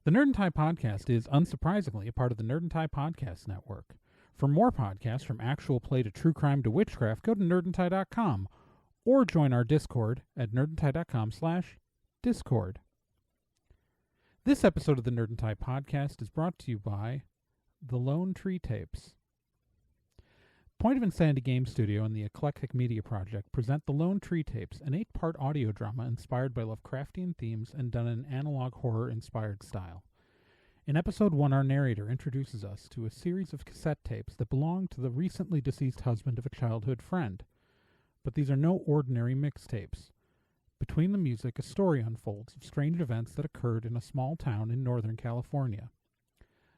The Nerd and Tie podcast is, unsurprisingly, a part of the Nerd and Tie podcast network. For more podcasts from actual play to true crime to witchcraft, go to nerdandtie.com or join our Discord at nerdandtie.com/discord. This episode of the Nerd and Tie podcast is brought to you by The Lone Tree Tapes. Point of Insanity Game Studio and the Eclectic Media Project present The Lone Tree Tapes, an 8-part audio drama inspired by Lovecraftian themes and done in analog horror-inspired style. In Episode 1, our narrator introduces us to a series of cassette tapes that belong to the recently deceased husband of a childhood friend. But these are no ordinary mixtapes. Between the music, a story unfolds of strange events that occurred in a small town in Northern California.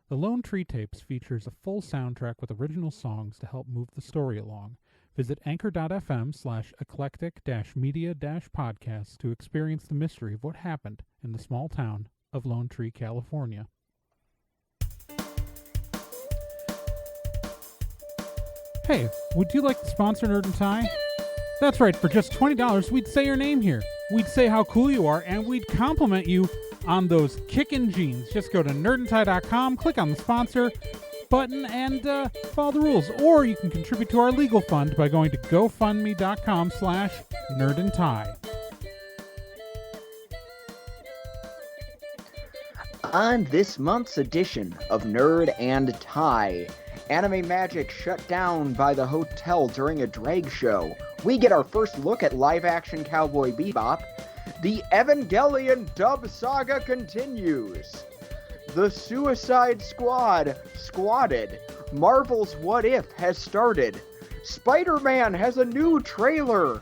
The Lone Tree Tapes features a full soundtrack with original songs to help move the story along. Visit anchor.fm/eclectic-media-podcast to experience the mystery of what happened in the small town of Lone Tree, California. Hey, would you like to sponsor Nerd and Tie? That's right, for just $20, we'd say your name here. We'd say how cool you are, and we'd compliment you on those kickin' jeans. Just go to nerdandtie.com, click on the sponsor button, and follow the rules. Or you can contribute to our legal fund by going to gofundme.com/nerdandtie. On this month's edition of Nerd and Tie, Anime Magic shut down by the hotel during a drag show. We get our first look at live-action Cowboy Bebop. The Evangelion Dub saga continues. The Suicide Squad squatted. Marvel's What If has started. Spider-Man has a new trailer.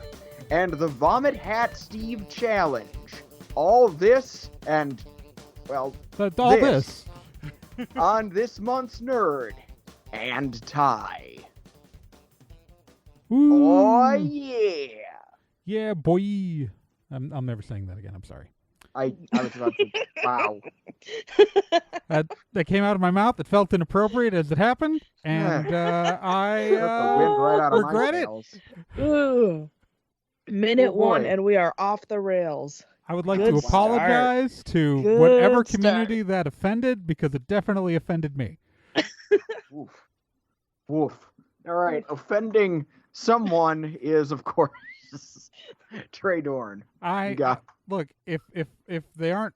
And the Vomit Hat Steve Challenge. All this and, well, all this on this month's Nerd and Tie. Ooh. Oh, yeah. Yeah, boy. I'm never saying that again. I'm sorry. I was about to. Wow. That came out of my mouth. It felt inappropriate as it happened, and I the wind right out of regret my it. sails. Ooh. Minute Oh, boy. 1 and we are off the rails. I would like Good to apologize to Good whatever start. community that offended, because it definitely offended me. Oof. Oof. All right. Offending someone is, of course, Trey Dorn. You got Look, if they aren't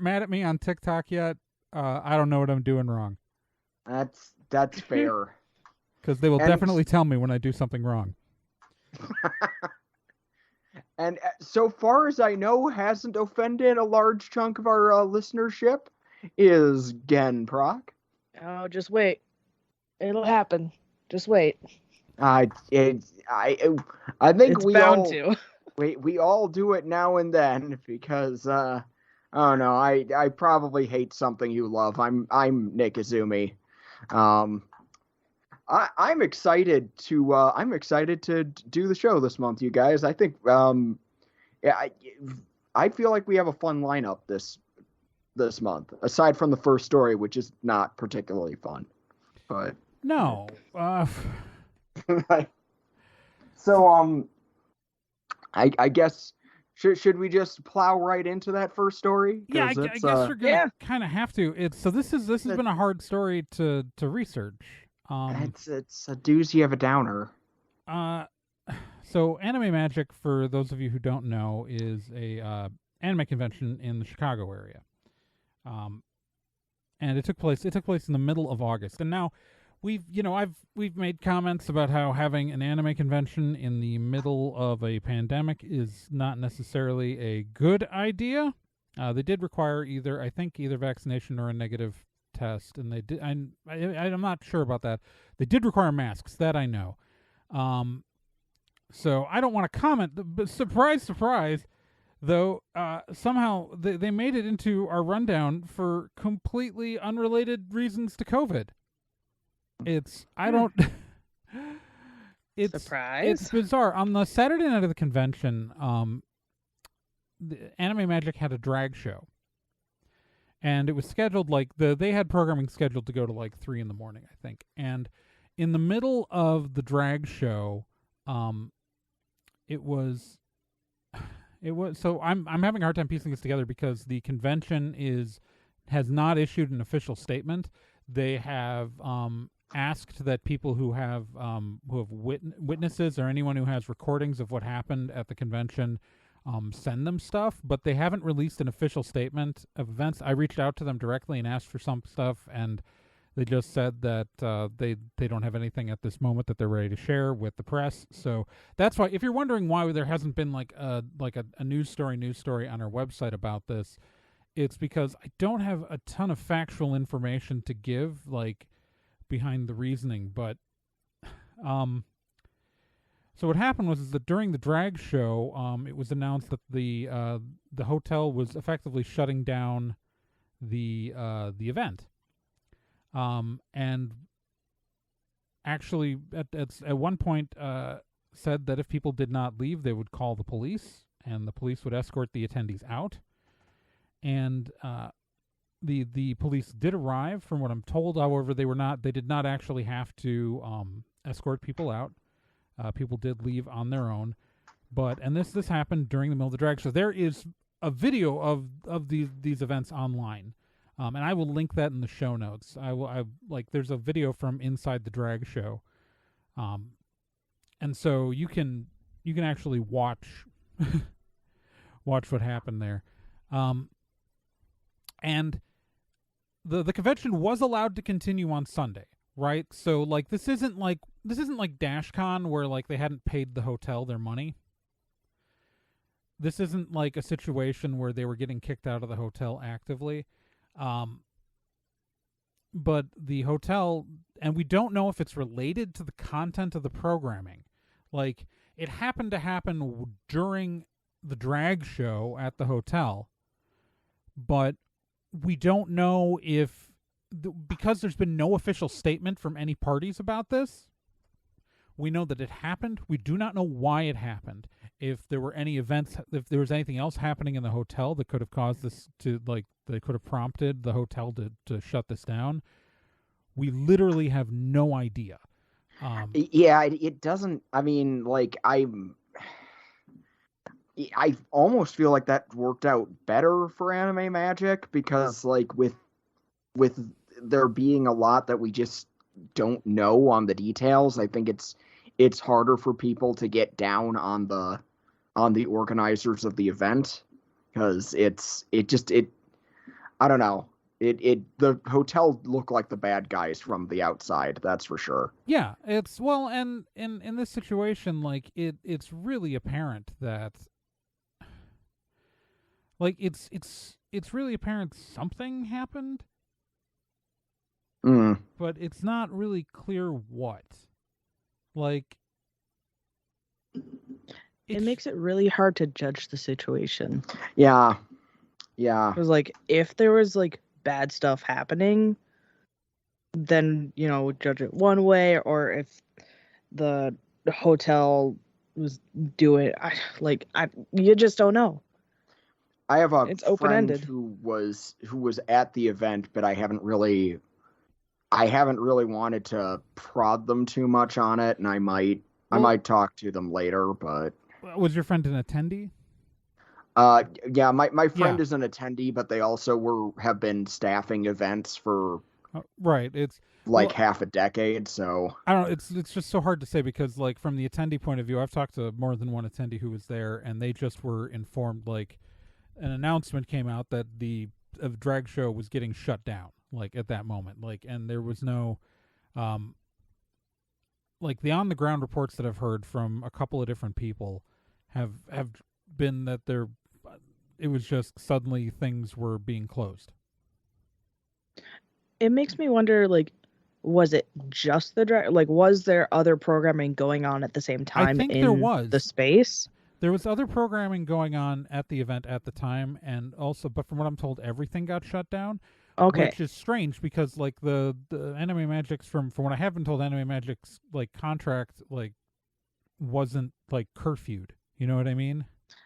mad at me on TikTok yet, I don't know what I'm doing wrong. that's fair. Because they will And- definitely tell me when I do something wrong. And so far as I know, hasn't offended a large chunk of our listenership is Gen Proc. Oh, just wait. It'll happen. Just wait. I think It's we bound all to. we all do it now and then because I don't know, I probably hate something you love. I'm Nick Izumi. I'm excited to do the show this month, you guys. I think I feel like we have a fun lineup this month, aside from the first story, which is not particularly fun. But No. so I guess should we just plow right into that first story? Yeah, I 'Cause guess it's, we're gonna kind of have to. This has been a hard story to research. It's a doozy of a downer. So Anime Magic, for those of you who don't know, is a anime convention in the Chicago area. And it took place in the middle of August. And now we've made comments about how having an anime convention in the middle of a pandemic is not necessarily a good idea. They did require either vaccination or a negative test, and they did. I'm not sure about that. They did require masks, that I know. So I don't want to comment, but surprise, though, somehow they made it into our rundown for completely unrelated reasons to COVID. Surprise. It's bizarre. On the Saturday night of the convention, the Anime Magic had a drag show. And it was scheduled they had programming scheduled to go to 3 a.m, I think. And in the middle of the drag show, it was so I'm having a hard time piecing this together because the convention is has not issued an official statement. They have asked that people who have witnesses or anyone who has recordings of what happened at the convention send them stuff, but they haven't released an official statement of events. I reached out to them directly and asked for some stuff, and they just said that they don't have anything at this moment that they're ready to share with the press. So that's why, if you're wondering why there hasn't been like a news story on our website about this, it's because I don't have a ton of factual information to give, like, behind the reasoning. But so what happened was that during the drag show, it was announced that the hotel was effectively shutting down the event, and actually at one point said that if people did not leave, they would call the police, and the police would escort the attendees out. And the police did arrive, from what I'm told. However, they did not actually have to escort people out. People did leave on their own, and this happened during the middle of the drag show. There is a video of these events online, and I will link that in the show notes. There's a video from inside the drag show, and so you can actually watch what happened there, and the convention was allowed to continue on Sunday. Right, so like this isn't like DashCon where like they hadn't paid the hotel their money. This isn't like a situation where they were getting kicked out of the hotel actively. But the hotel, and we don't know if it's related to the content of the programming. Like, it happened to happen during the drag show at the hotel, but we don't know if, because there's been no official statement from any parties about this. We know that it happened. We do not know why it happened. If there were any events, if there was anything else happening in the hotel that could have caused this to, like, that could have prompted the hotel to shut this down, we literally have no idea. It doesn't. I mean, like, I almost feel like that worked out better for Anime Magic, because, like, with there being a lot that we just don't know on the details, I think it's harder for people to get down on the organizers of the event, because I don't know. The hotel looked like the bad guys from the outside, that's for sure. Yeah, it's, well, and in this situation, like, it's really apparent that, like, it's really apparent something happened. But it's not really clear what. Like, it makes it really hard to judge the situation. Yeah. Because, like, if there was, like, bad stuff happening, then, judge it one way, or if the hotel was doing, you just don't know. I have a it's friend open-ended. who was at the event, but I haven't really wanted to prod them too much on it, and I might talk to them later. But was your friend an attendee? Yeah, my friend is an attendee, but they also have been staffing events for right. It's half a decade. So I don't know. It's just so hard to say, because, like, from the attendee point of view, I've talked to more than one attendee who was there, and they just were informed, like, an announcement came out that the drag show was getting shut down, like, at that moment, like, and there was no, like, the on the ground reports that I've heard from a couple of different people have been that it was just suddenly things were being closed. It makes me wonder, like, was it just the drag? Like, was there other programming going on at the same time? I think there was. The space. There was other programming going on at the event at the time, and also, but from what I'm told, everything got shut down. Okay. Which is strange, because, like, the Anime Magic's, from what I have been told, Anime Magic's, like, contract, like, wasn't, like, curfewed. You know what I mean?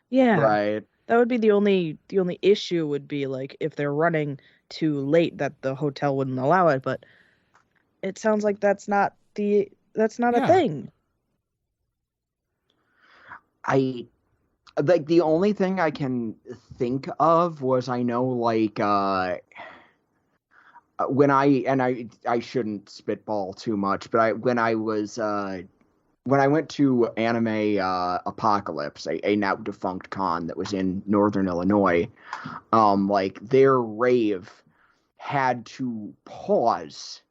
Yeah. right. That would be the only issue would be, like, if they're running too late, that the hotel wouldn't allow it, but it sounds like that's not a thing. The only thing I can think of was, I know, like, when I shouldn't spitball too much, but when I went to Anime Apocalypse, a now defunct con that was in Northern Illinois, like their rave had to pause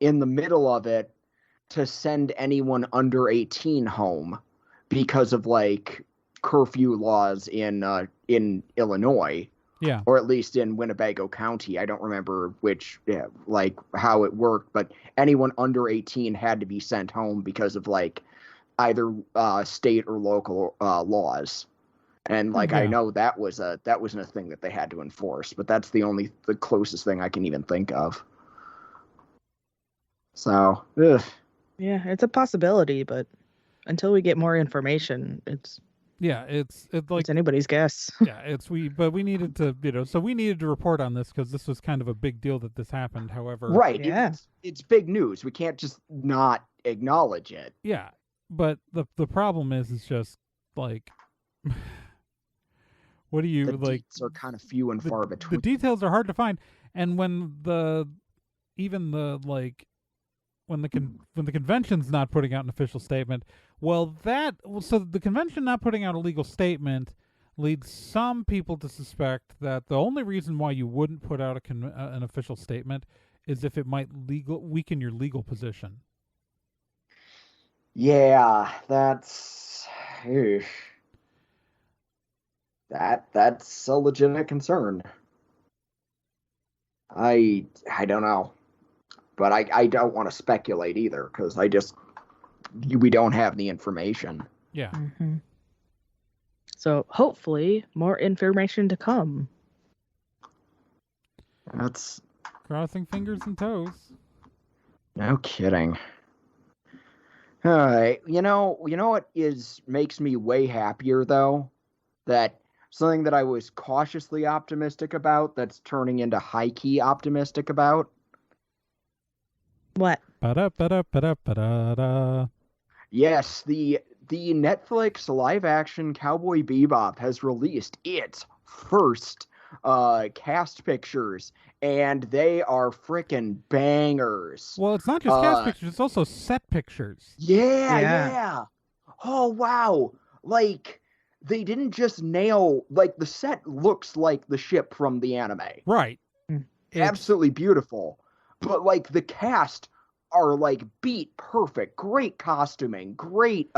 in the middle of it to send anyone under 18 home because of like curfew laws in Illinois. Yeah. Or at least in Winnebago County. I don't remember like how it worked, but anyone under 18 had to be sent home because of like either state or local laws. And like I know that wasn't a thing that they had to enforce, but that's the closest thing I can even think of. So, ugh. Yeah, it's a possibility, but until we get more information, it's anybody's guess. Yeah, but we needed to, so we needed to report on this because this was kind of a big deal that this happened. However, right, yeah, it's big news. We can't just not acknowledge it. Yeah, but the problem is just like, what do you the like? Deets are kind of few and far between. The details are hard to find, and when the convention's not putting out an official statement, so the convention not putting out a legal statement leads some people to suspect that the only reason why you wouldn't put out an official statement is if it might weaken your legal position. Yeah, that's a legitimate concern. I don't know. But I don't want to speculate either, because we don't have the information. Yeah. Mm-hmm. So hopefully more information to come. That's crossing fingers and toes. No kidding. All right. You know what makes me way happier though? That something that I was cautiously optimistic about that's turning into high-key optimistic about. What? Ba-da-ba-da-ba-da-ba-da-da. Yes, the Netflix live-action Cowboy Bebop has released its first cast pictures, and they are frickin' bangers. Well, it's not just cast pictures; it's also set pictures. Yeah. Oh wow! Like they didn't just nail. Like the set looks like the ship from the anime. Right. Absolutely beautiful. But like the cast are like beat perfect, great costuming, great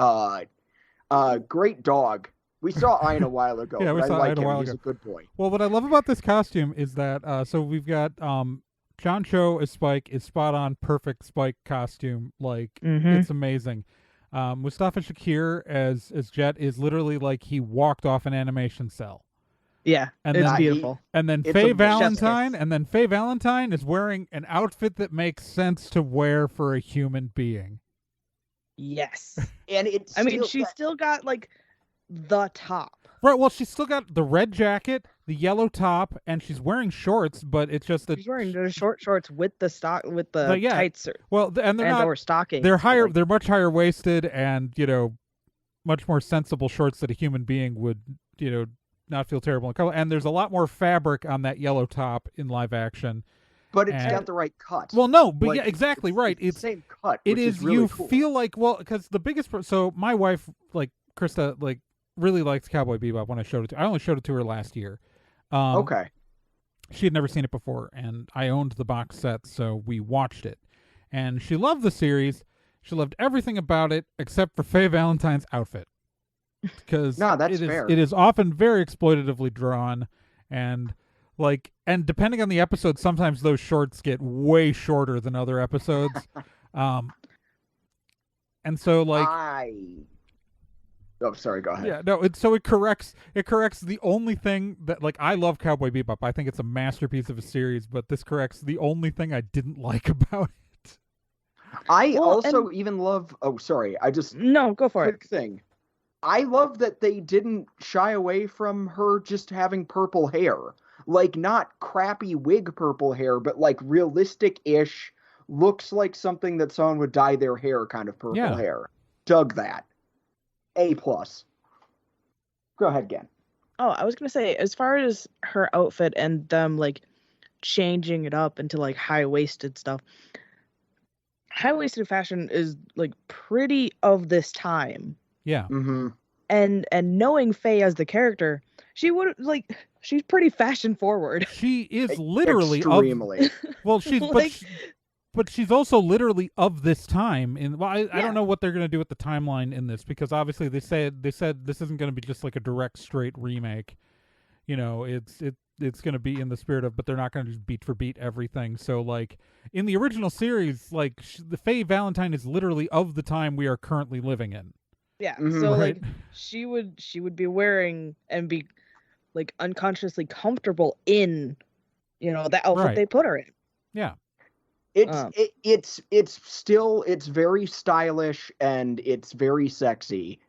great dog. We saw Ian a while ago. Yeah, we saw Ian a while ago. He's a good boy. Well, what I love about this costume is that so we've got John Cho as Spike is spot on, perfect Spike costume. Like it's amazing. Mustafa Shakir as Jet is literally like he walked off an animation cell. Yeah, and it's beautiful. And then Faye Valentine is wearing an outfit that makes sense to wear for a human being. Yes. And she's still got like the top. Right, well, she's still got the red jacket, the yellow top, and she's wearing shorts, but it's just that she's wearing the short shorts with the tights. Well, and they're not, or stockings. They're higher. They're much higher waisted, and much more sensible shorts that a human being would not feel terrible in color. And there's a lot more fabric on that yellow top in live action. But it's got the right cut. Well, no, but yeah, exactly right. It's the same cut. It is really you cool. feel like because the biggest. So my wife, like Krista, like really likes Cowboy Bebop. When I showed it, I only showed it to her last year. Okay. She had never seen it before, and I owned the box set, so we watched it. And she loved the series. She loved everything about it except for Faye Valentine's outfit. Because fair. It is often very exploitatively drawn, and depending on the episode, sometimes those shorts get way shorter than other episodes. And so oh, sorry, go ahead. Yeah, no, it corrects the only thing that I love Cowboy Bebop. I think it's a masterpiece of a series, but this corrects the only thing I didn't like about it. I even love No, go for it. Thing. I love that they didn't shy away from her just having purple hair. Like, not crappy wig purple hair, but like realistic-ish, looks like something that someone would dye their hair kind of purple hair. Dug that. A+. Go ahead, Gan. Oh, I was going to say, as far as her outfit and them, changing it up into like high-waisted stuff. High-waisted fashion is like pretty of this time. Yeah. Mm-hmm. And knowing Faye as the character, she's pretty fashion forward. She is literally extremely. Well, she's Like- but she's also literally of this time. I don't know what they're going to do with the timeline in this, because obviously they said this isn't going to be just like a direct straight remake. You know, it's going to be in the spirit of, but they're not going to just beat for beat everything. So like in the original series, like the Faye Valentine is literally of the time we are currently living in. Yeah. Mhm. So Right. like she would be wearing and be like unconsciously comfortable in, the outfit Right. they put her in. Yeah. It's very stylish and it's very sexy.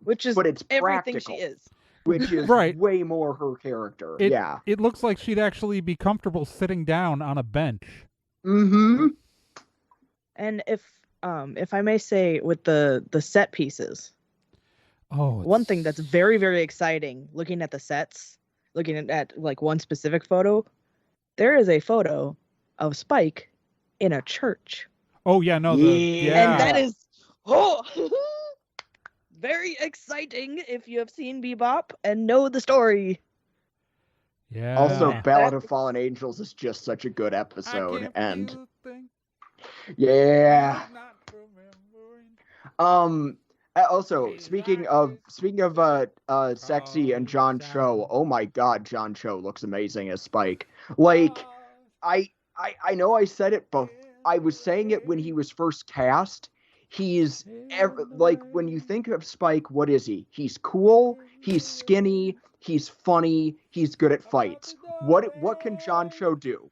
Which is but it's everything practical, she is. which is Right. way more her character. It it looks like she'd actually be comfortable sitting down on a bench. Mm-hmm. And if I may say, with the set pieces, one thing that's very, very exciting, looking at the sets, looking at like one specific photo, there is a photo of Spike in a church. Oh yeah, no, And that is very exciting if you have seen Bebop and know the story. Yeah. Also, Ballad of Fallen Angels is just such a good episode, and yeah. Also, speaking of sexy and John Cho, oh my God, John Cho looks amazing as Spike. Like, I know I said it, but I was saying it when he was first cast. He's like, when you think of Spike, what is he? He's cool, he's skinny, he's funny, he's good at fights. What can John Cho do?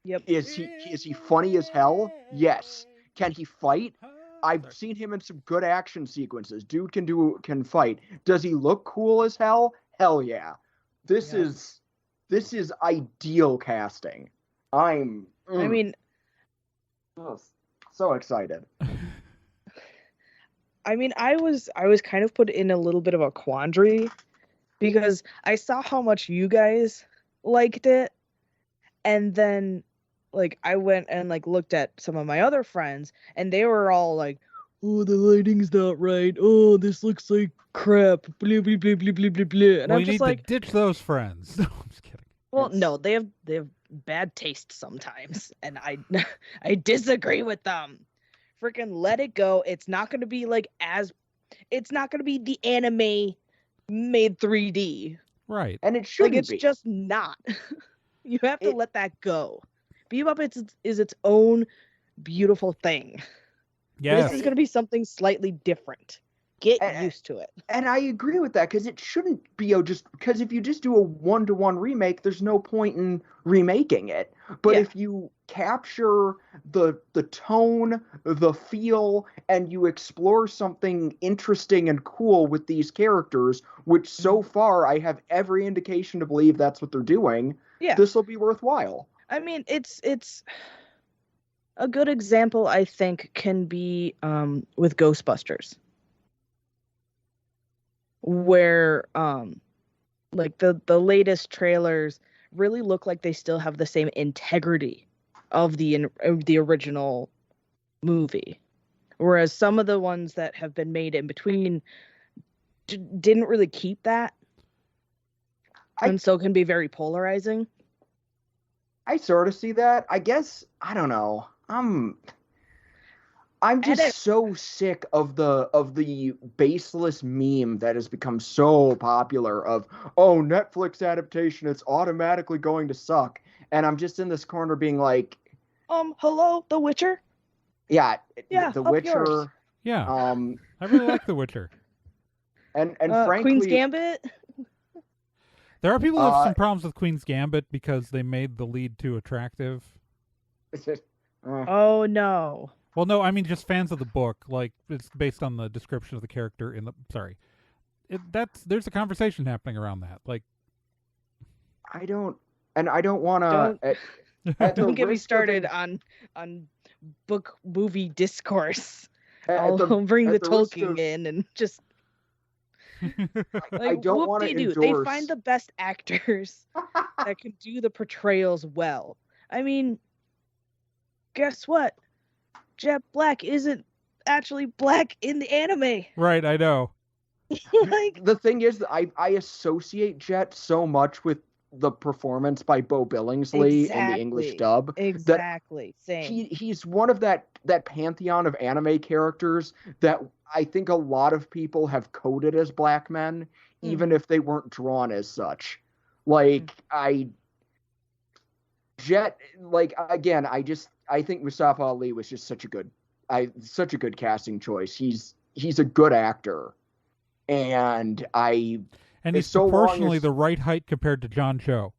Yep. Is he funny as hell? Yes. Can he fight? I've seen him in some good action sequences. Dude can fight. Does he look cool as hell? Hell yeah. This is ideal casting. I mean, so excited. I mean, I was kind of put in a little bit of a quandary because I saw how much you guys liked it, and then like I went and like looked at some of my other friends, and they were all like, "Oh, the lighting's not right. Oh, this looks like crap." Blah blah blah blah blah blah blah. And well, I'm you just need like, to ditch those friends. No, I'm just kidding. well, no, they have bad taste sometimes, and I disagree with them. Freaking let it go. It's not going to be it's not going to be the anime made 3D. Right. And it shouldn't it's be. just not. You have to let that go. Bebop is its own beautiful thing. Yeah. This is going to be something slightly different. Get used to it. And I agree with that, because it shouldn't be because if you just do a 1-to-1 remake, there's no point in remaking it. But if you capture the tone, the feel, and you explore something interesting and cool with these characters, which so far I have every indication to believe that's what they're doing, this will be worthwhile. I mean, it's a good example, I think, can be with Ghostbusters, where like the latest trailers really look like they still have the same integrity of the original movie, whereas some of the ones that have been made in between didn't really keep that, and so can be very polarizing. I sort of see that. I guess, I don't know. I'm just so sick of the baseless meme that has become so popular of, oh, Netflix adaptation, it's automatically going to suck. And I'm just in this corner being like, hello, The Witcher? Yeah, The Witcher. Yours. Yeah. I really like The Witcher. And frankly, Queen's Gambit? There are people who have some problems with Queen's Gambit because they made the lead too attractive. Oh no. Well, no, I mean just fans of the book. Like, it's based on the description of the character in the. Sorry, there's a conversation happening around that. Like, I don't want to. Don't get me started on book movie discourse. I'll bring the Tolkien in and just. I don't want to endorse. They find the best actors that can do the portrayals well. I mean, guess what? Jet Black isn't actually black in the anime. Right, I know. Like, the thing is, I associate Jet so much with the performance by Bo Billingsley in the English dub. Exactly. Same. He's one of that pantheon of anime characters that I think a lot of people have coded as black men, even if they weren't drawn as such. Like, Jet, like, again, I think Mustafa Ali was just such a good casting choice. He's a good actor. And he's proportionally the right height compared to John Cho.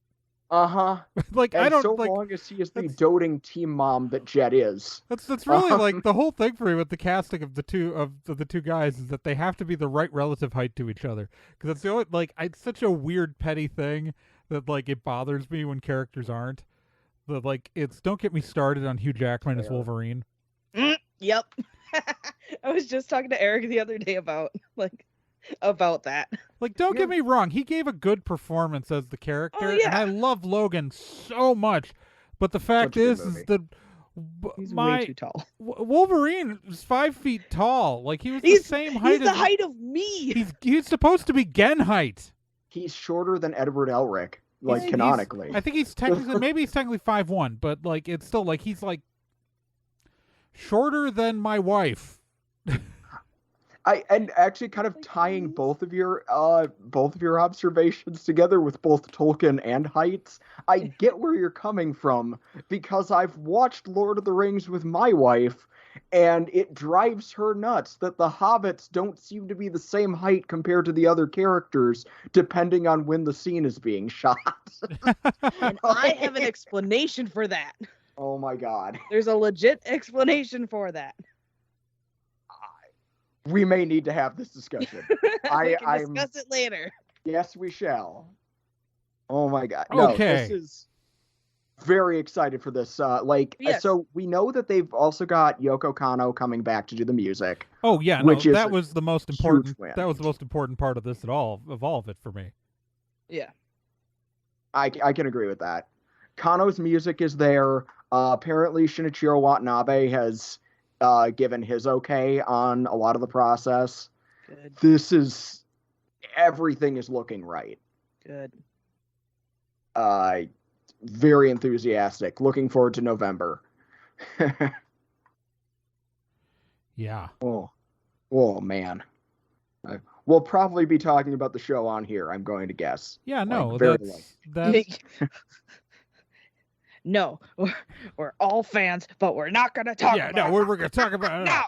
Like, and I don't so like, long as he is the doting team mom that Jet is. That's really like the whole thing for me with the casting of the two guys is that they have to be the right relative height to each other, because it's the only, like, it's such a weird petty thing that, like, it bothers me when characters aren't. But, like, don't get me started on Hugh Jackman as Wolverine. Yep. I was just talking to Eric the other day about that. Like, don't get me wrong, he gave a good performance as the character, and I love Logan so much, but the fact is that he's way too tall. Wolverine is 5 feet tall. Like, he was the same height. He's the height of me. He's supposed to be Gen height. He's shorter than Edward Elric, canonically. I think he's technically maybe he's technically 5'1", but like it's still like he's like shorter than my wife. And actually kind of tying both of your observations together with both Tolkien and heights, I get where you're coming from, because I've watched Lord of the Rings with my wife, and it drives her nuts that the hobbits don't seem to be the same height compared to the other characters, depending on when the scene is being shot. And I have an explanation for that. Oh my god. There's a legit explanation for that. We may need to have this discussion. We can discuss it later. Yes, we shall. Oh my god. No, okay. This is very excited for this. So we know that they've also got Yoko Kanno coming back to do the music. Oh yeah, that was the most important. That was the most important part of this of all of it for me. Yeah. I can agree with that. Kanno's music is there. Apparently Shinichiro Watanabe has given his okay on a lot of the process. Good. Everything is looking right. Good. Very enthusiastic. Looking forward to November. Yeah. Oh man. We'll probably be talking about the show on here, I'm going to guess. Yeah, no, that's... No, we're all fans, but we're not going to talk about it. Yeah, no, we're going to talk about it. No.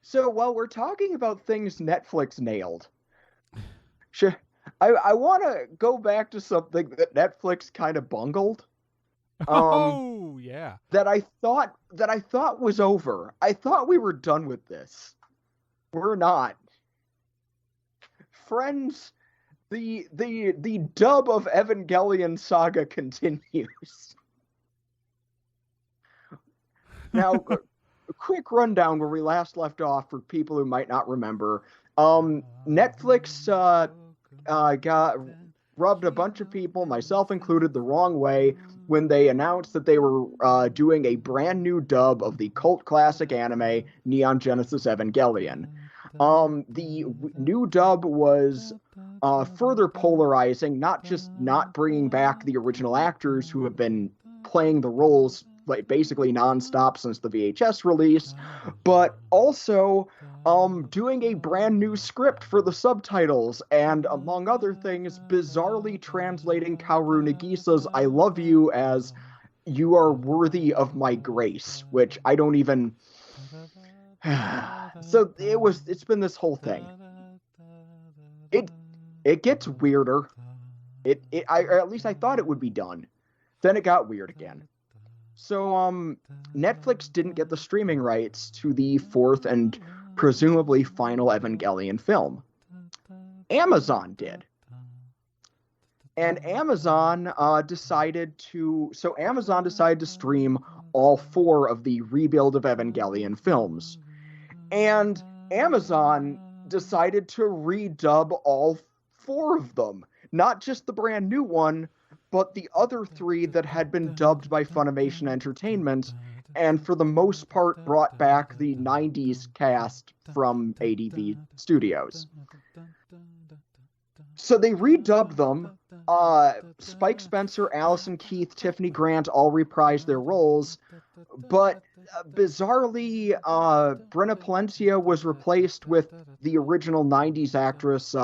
So while we're talking about things Netflix nailed, I want to go back to something that Netflix kind of bungled. Yeah. That I thought was over. I thought we were done with this. We're not. Friends, the dub of Evangelion Saga continues. Now, a quick rundown where we last left off for people who might not remember. Netflix rubbed a bunch of people, myself included, the wrong way when they announced that they were doing a brand new dub of the cult classic anime Neon Genesis Evangelion. The new dub was further polarizing, not just not bringing back the original actors who have been playing the roles like basically nonstop since the VHS release, but also doing a brand new script for the subtitles and, among other things, bizarrely translating Kaoru Nagisa's I love you as you are worthy of my grace, which I don't even... So it's been this whole thing. It gets weirder. At least I thought it would be done. Then it got weird again. So, Netflix didn't get the streaming rights to the fourth and presumably final Evangelion film. Amazon did. And Amazon decided to stream all 4 of the Rebuild of Evangelion films. And Amazon decided to redub all 4 of them. Not just the brand new one, but the other 3 that had been dubbed by Funimation Entertainment, and for the most part brought back the 90s cast from ADV Studios. So they redubbed them. Spike Spencer, Allison Keith, Tiffany Grant all reprised their roles, but bizarrely, Brenna Palencia was replaced with the original 90s actress,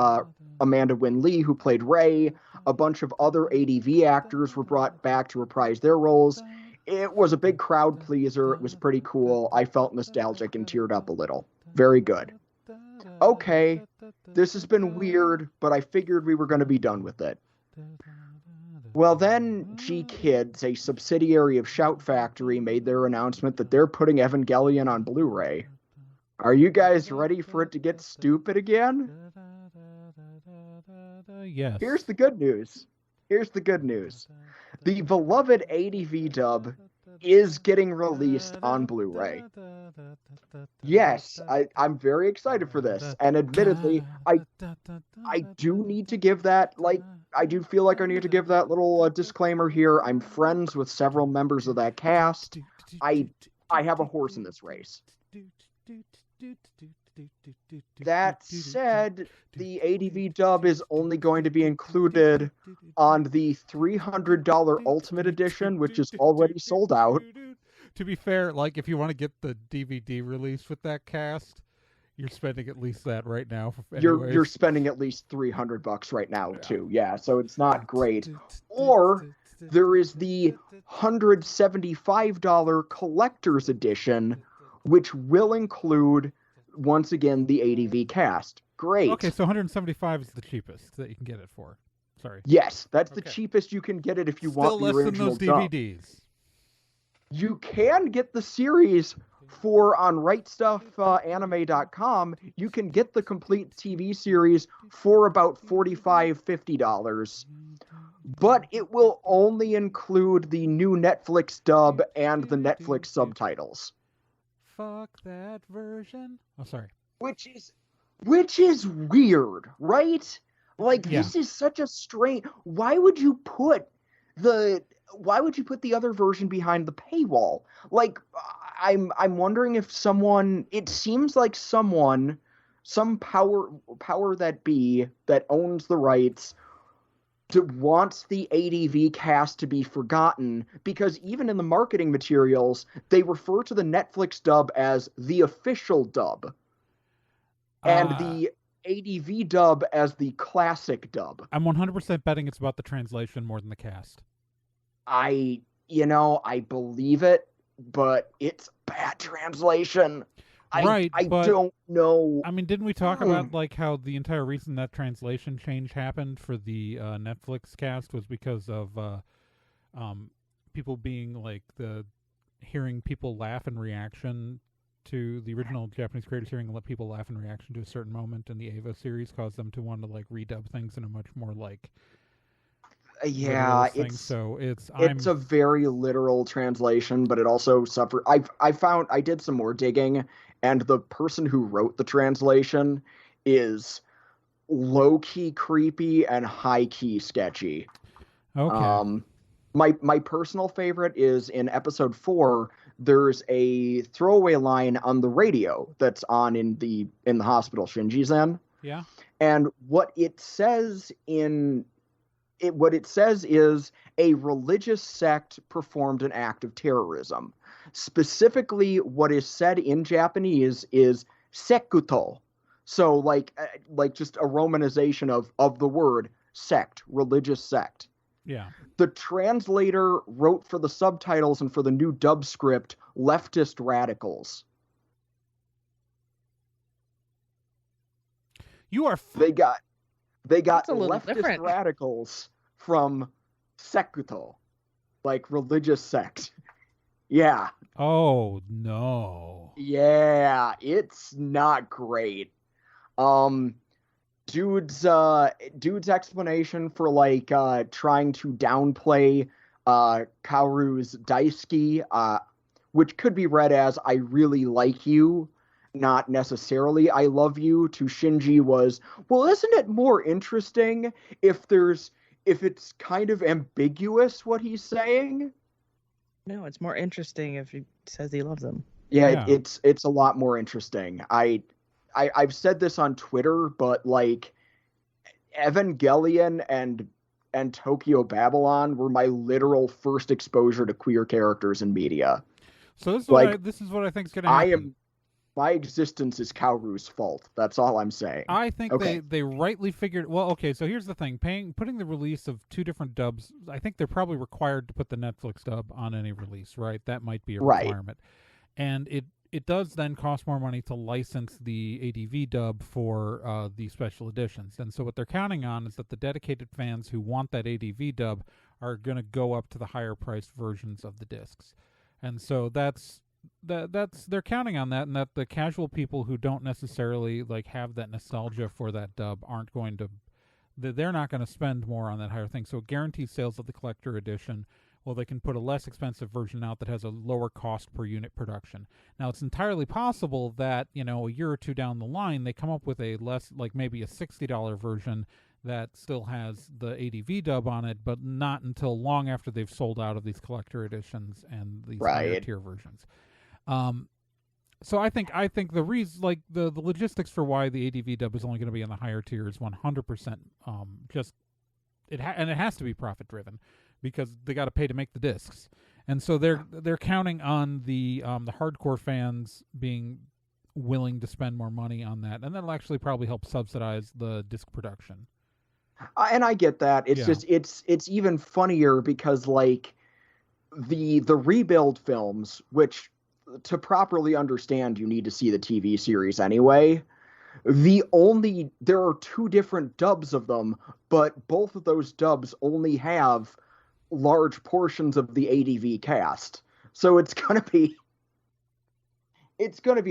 Amanda Wynn Lee, who played Rey. A bunch of other ADV actors were brought back to reprise their roles. It was a big crowd pleaser. It was pretty cool. I felt nostalgic and teared up a little. Very good. Okay, this has been weird, but I figured we were going to be done with it. Well, then G-Kids, a subsidiary of Shout Factory, made their announcement that they're putting Evangelion on Blu-ray. Are you guys ready for it to get stupid again? Yes. Here's the good news. The beloved ADV dub is getting released on Blu-ray. Yes, I'm very excited for this. And admittedly, I do need to give that, I do feel like I need to give that little disclaimer here. I'm friends with several members of that cast. I have a horse in this race. That said, the ADV dub is only going to be included on the $300 Ultimate Edition, which is already sold out. To be fair, if you want to get the DVD release with that cast, you're spending at least that right now. You're spending at least $300 right now, too. Yeah, so it's not great. Or there is the $175 Collector's Edition, which will include, once again, the ADV cast. Great. Okay, so $175 is the cheapest that you can get it for. Sorry. Yes, that's the cheapest you can get it if you want the original dub. Still less than those DVDs. You can get the series on rightstuffanime.com. You can get the complete TV series for about $45, $50. But it will only include the new Netflix dub and the Netflix subtitles. Fuck that version. Oh, sorry. Which is weird, right? This is such a strange. Why would you put the other version behind the paywall? I'm wondering if someone. It seems like some power that be that owns the rights wants the ADV cast to be forgotten, because even in the marketing materials, they refer to the Netflix dub as the official dub, and the ADV dub as the classic dub. I'm 100% betting it's about the translation more than the cast. I believe it, but it's bad translation. Right, I don't know. I mean, didn't we talk about how the entire reason that translation change happened for the Netflix cast was because of people being hearing people laugh in reaction to the original Japanese creators, hearing people laugh in reaction to a certain moment in the Ava series caused them to want to redub things in a much more it's a very literal translation, but it also suffered. I did some more digging, and the person who wrote the translation is low-key creepy and high-key sketchy. Okay. My personal favorite is in episode 4. There's a throwaway line on the radio that's on in the hospital Shinji's in. Yeah. And what it says is a religious sect performed an act of terrorism. Specifically, what is said in Japanese is sekuto. So just a romanization of the word sect, religious sect. Yeah. The translator wrote for the subtitles and for the new dub script, leftist radicals. You are... They got leftist different. radicals from sekuto, religious sect. Yeah. Oh, no. Yeah, it's not great. Dude's explanation for trying to downplay Kaoru's Daisuke, which could be read as "I really like you," not necessarily I love you to Shinji was, well, isn't it more interesting if it's kind of ambiguous what he's saying? No, it's more interesting if he says he loves him. Yeah. It's a lot more interesting. I've said this on Twitter, but like Evangelion and Tokyo Babylon were my literal first exposure to queer characters in media. So this is what I think is going to happen. My existence is Kaoru's fault. That's all I'm saying. I think they rightly figured. Well, okay. So here's the thing: putting the release of 2 different dubs. I think they're probably required to put the Netflix dub on any release, right? That might be a requirement, and it does then cost more money to license the ADV dub for the special editions. And so what they're counting on is that the dedicated fans who want that ADV dub are going to go up to the higher priced versions of the discs. And so that's they're counting on that, and that the casual people who don't necessarily like have that nostalgia for that dub aren't going to, they're not going to spend more on that higher thing. So it guarantees sales of the collector edition. Well, they can put a less expensive version out that has a lower cost per unit production. Now, it's entirely possible that, a year or two down the line, they come up with a less, like maybe a $60 version that still has the ADV dub on it, but not until long after they've sold out of these collector editions and these higher tier versions. So I think the reason, like the logistics for why the ADV dub is only going to be in the higher tier is 100% just and it has to be profit driven, because they got to pay to make the discs, and so they're counting on the hardcore fans being willing to spend more money on that, and that'll actually probably help subsidize the disc production. And I get that. It's just it's even funnier because like the rebuild films, which to properly understand you need to see the TV series anyway. There are 2 different dubs of them, but both of those dubs only have large portions of the ADV cast. So it's gonna be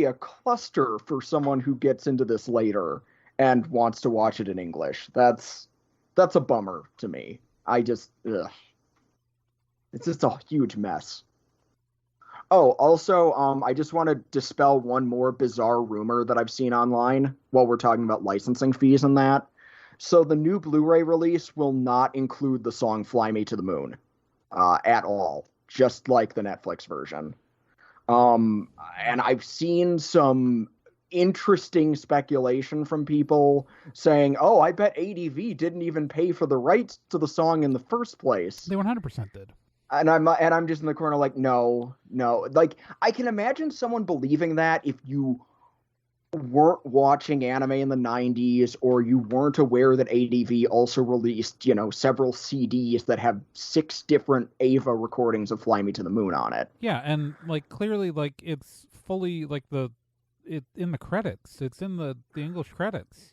a cluster for someone who gets into this later and wants to watch it in English. That's a bummer to me. It's just a huge mess. Oh, also, I just want to dispel one more bizarre rumor that I've seen online while we're talking about licensing fees and that. So the new Blu-ray release will not include the song Fly Me to the Moon at all, just like the Netflix version. And I've seen some interesting speculation from people saying, oh, I bet ADV didn't even pay for the rights to the song in the first place. They 100% did. And I'm just in the corner like, no. Like, I can imagine someone believing that if you weren't watching anime in the 90s, or you weren't aware that ADV also released, several CDs that have 6 different Ava recordings of Fly Me to the Moon on it. Yeah, and like clearly, like it's fully like in the credits. It's in the English credits.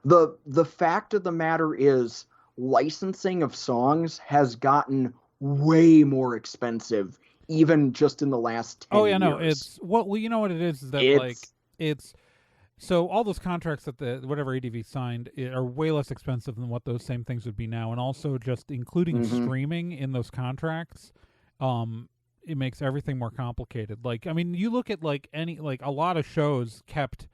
The fact of the matter is, licensing of songs has gotten way more expensive, even just in the last 10 years. Oh yeah, no, it's you know what it is that it's so all those contracts that whatever ADV signed are way less expensive than what those same things would be now, and also just including streaming in those contracts, it makes everything more complicated. Like, I mean, you look at a lot of shows that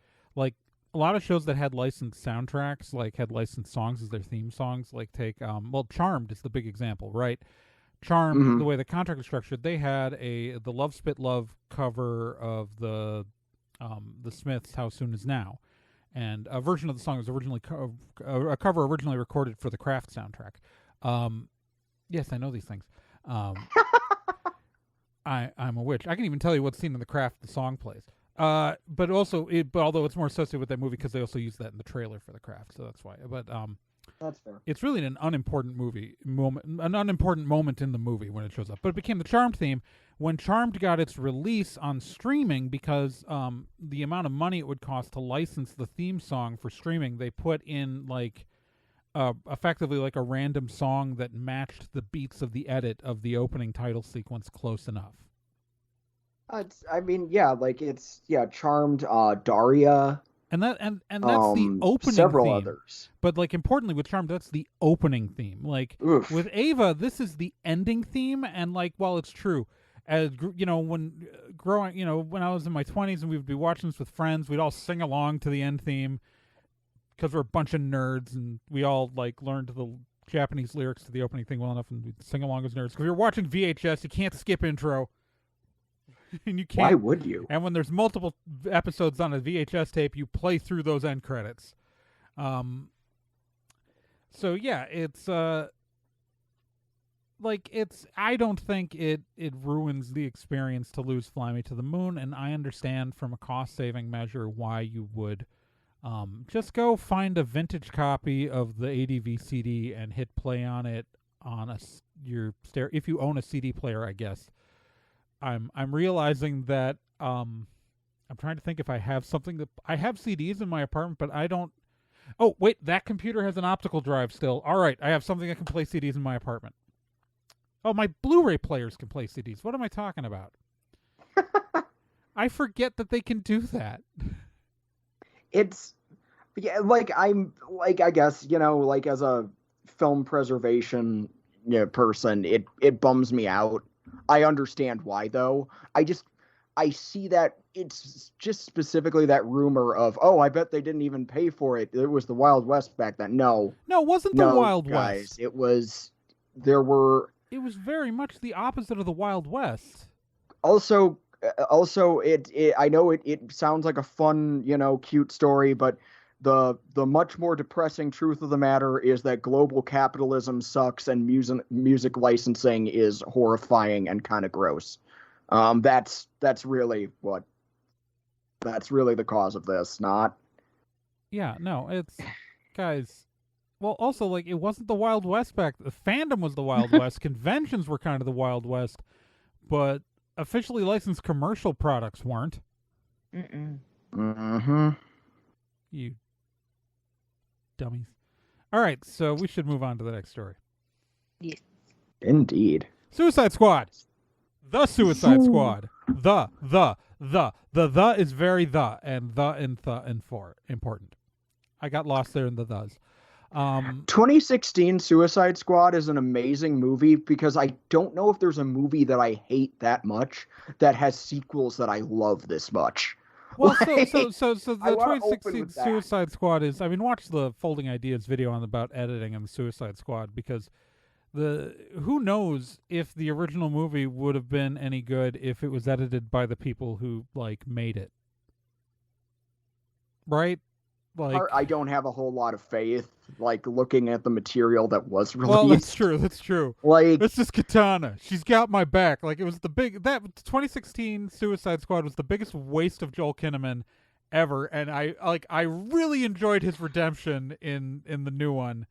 had licensed soundtracks, had licensed songs as their theme songs. Like take Charmed is the big example, right? Charmed, the way the contract was structured, they had the Love Spit Love cover of the Smiths' How Soon Is Now, and a version of the song was originally a cover originally recorded for the Craft soundtrack. Yes, I know these things. I'm a witch. I can even tell you what scene in the Craft the song plays. But although it's more associated with that movie because they also use that in the trailer for the Craft, so that's why. But that's fair. It's really an unimportant moment in the movie when it shows up. But it became the Charmed theme when Charmed got its release on streaming, because the amount of money it would cost to license the theme song for streaming, they put in effectively like a random song that matched the beats of the edit of the opening title sequence close enough. Charmed, Daria. And that's the opening several theme. Others. But importantly with Charmed, that's the opening theme. With Ava, this is the ending theme, and while it's true, as when growing, when I was in my 20s and we would be watching this with friends, we'd all sing along to the end theme because we're a bunch of nerds and we all like learned the Japanese lyrics to the opening thing well enough and we'd sing along as nerds. Because we were watching VHS, you can't skip intro. And you can't. Why would you? And when there's multiple episodes on a VHS tape, you play through those end credits. So yeah, it's I don't think it ruins the experience to lose Fly Me to the Moon, and I understand from a cost-saving measure why you would just go find a vintage copy of the ADV CD and hit play on it on your stereo. If you own a CD player, I guess. I'm realizing that I'm trying to think if I have something that I have CDs in my apartment, but I don't. Oh wait, that computer has an optical drive still. All right, I have something that can play CDs in my apartment. Oh, my Blu-ray players can play CDs. What am I talking about? I forget that they can do that. It's, yeah, I guess, as a film preservation person, it bums me out. I understand why, though. I see that it's just specifically that rumor of, oh, I bet they didn't even pay for it. It was the Wild West back then. No, it wasn't the Wild guys, West. It was, there were... It was very much the opposite of the Wild West. Also, I know it sounds like a fun, cute story, but the much more depressing truth of the matter is that global capitalism sucks and music licensing is horrifying and kind of gross. That's really the cause of this, not. Yeah, no, it's guys. Well, also, it wasn't the Wild West back. The fandom was the Wild West. Conventions were kind of the Wild West, but officially licensed commercial products weren't. Mm-hmm. You dummies. All right, so we should move on to the next story. Yeah. Indeed. Suicide Squad. The Suicide Squad. The is very the, and the and for important. I got lost there in the thes. 2016 Suicide Squad is an amazing movie because I don't know if there's a movie that I hate that much that has sequels that I love this much. Well, so the 2016 Suicide Squad is, watch the Folding Ideas video about editing and the Suicide Squad, because who knows if the original movie would have been any good if it was edited by the people who made it. Right? I don't have a whole lot of faith, looking at the material that was released. Well, that's true. This is Katana. She's got my back. It was that 2016 Suicide Squad was the biggest waste of Joel Kinnaman ever, and I really enjoyed his redemption in the new one,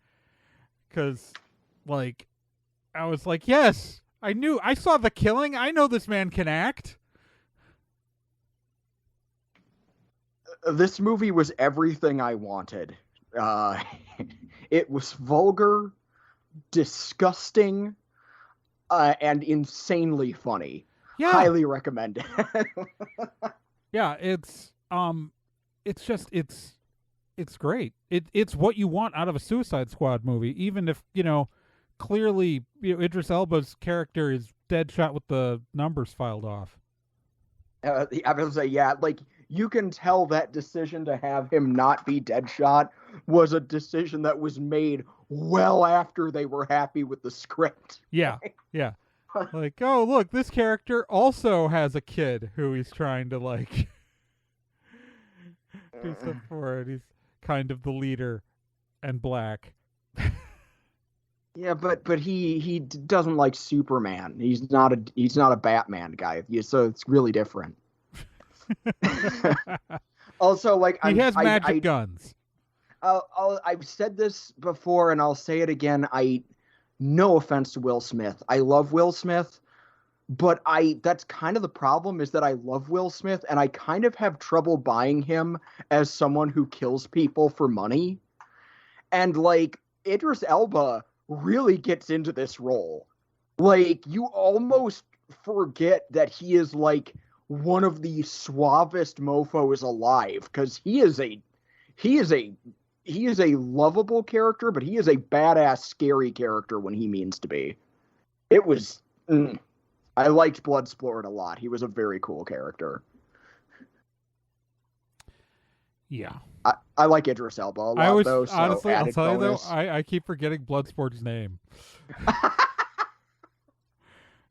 because I was yes, I saw the killing. I know this man can act. This movie was everything I wanted. It was vulgar, disgusting, and insanely funny. Yeah. Highly recommend it. Yeah, it's great. It's what you want out of a Suicide Squad movie, even if, clearly, Idris Elba's character is dead shot with the numbers filed off. I was gonna say, you can tell that decision to have him not be Deadshot was a decision that was made well after they were happy with the script. Yeah, yeah. Oh, look, this character also has a kid who he's trying to, do stuff for, and he's kind of the leader and black. Yeah, but he doesn't like Superman. He's not a Batman guy. So it's really different. Also, he has magic guns. I've said this before, and I'll say it again. No offense to Will Smith. I love Will Smith, but that's kind of the problem, is that I love Will Smith, and I kind of have trouble buying him as someone who kills people for money. And Idris Elba really gets into this role. You almost forget that he is one of the suavest mofos alive, because he is a lovable character, but he is a badass, scary character when he means to be. It was I liked Bloodsport a lot. He was a very cool character. Yeah. I like Idris Elba a lot, though. So honestly, I'll tell bonus. you though, I keep forgetting Bloodsport's name.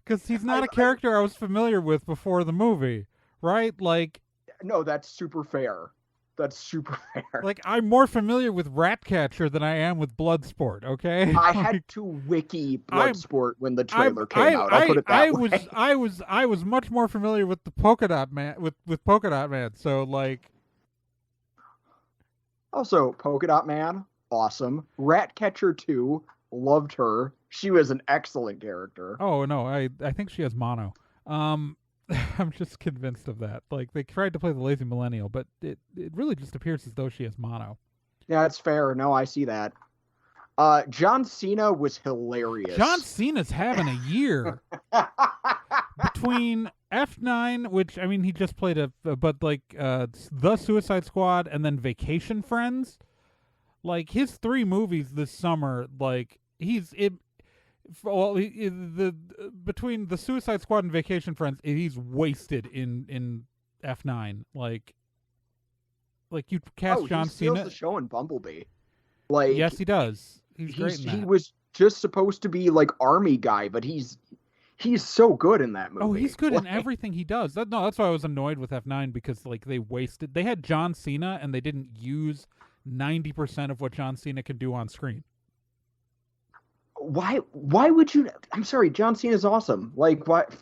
Because he's not a character I was familiar with before the movie, right? Like, no, that's super fair. That's super fair. Like, I'm more familiar with Ratcatcher than I am with Bloodsport, okay? I had to wiki Bloodsport when the trailer came out. I'll put it that way. I was much more familiar with the Polka Dot Man, with Polka Dot Man. So, like, also Polka Dot Man, awesome. Ratcatcher 2, loved her. She was an excellent character. Oh no, I think she has mono. I'm just convinced of that. Like, they tried to play the lazy millennial, but it really just appears as though she has mono. Yeah, that's fair. No, I see that. John Cena was hilarious. John Cena's having a year. Between F9, which, I mean, he just played The Suicide Squad, and then Vacation Friends. Like, his 3 movies this summer, like, between The Suicide Squad and Vacation Friends, he's wasted in F9. Like you cast John Cena. He steals the show in Bumblebee. Like, yes, he does. He's great in that. He was just supposed to be like army guy, but he's so good in that movie. Oh, he's good in everything he does. That's why I was annoyed with F9, because like they had John Cena and they didn't use 90% of what John Cena can do on screen. Why would you? I'm sorry, John Cena's awesome. Like, what?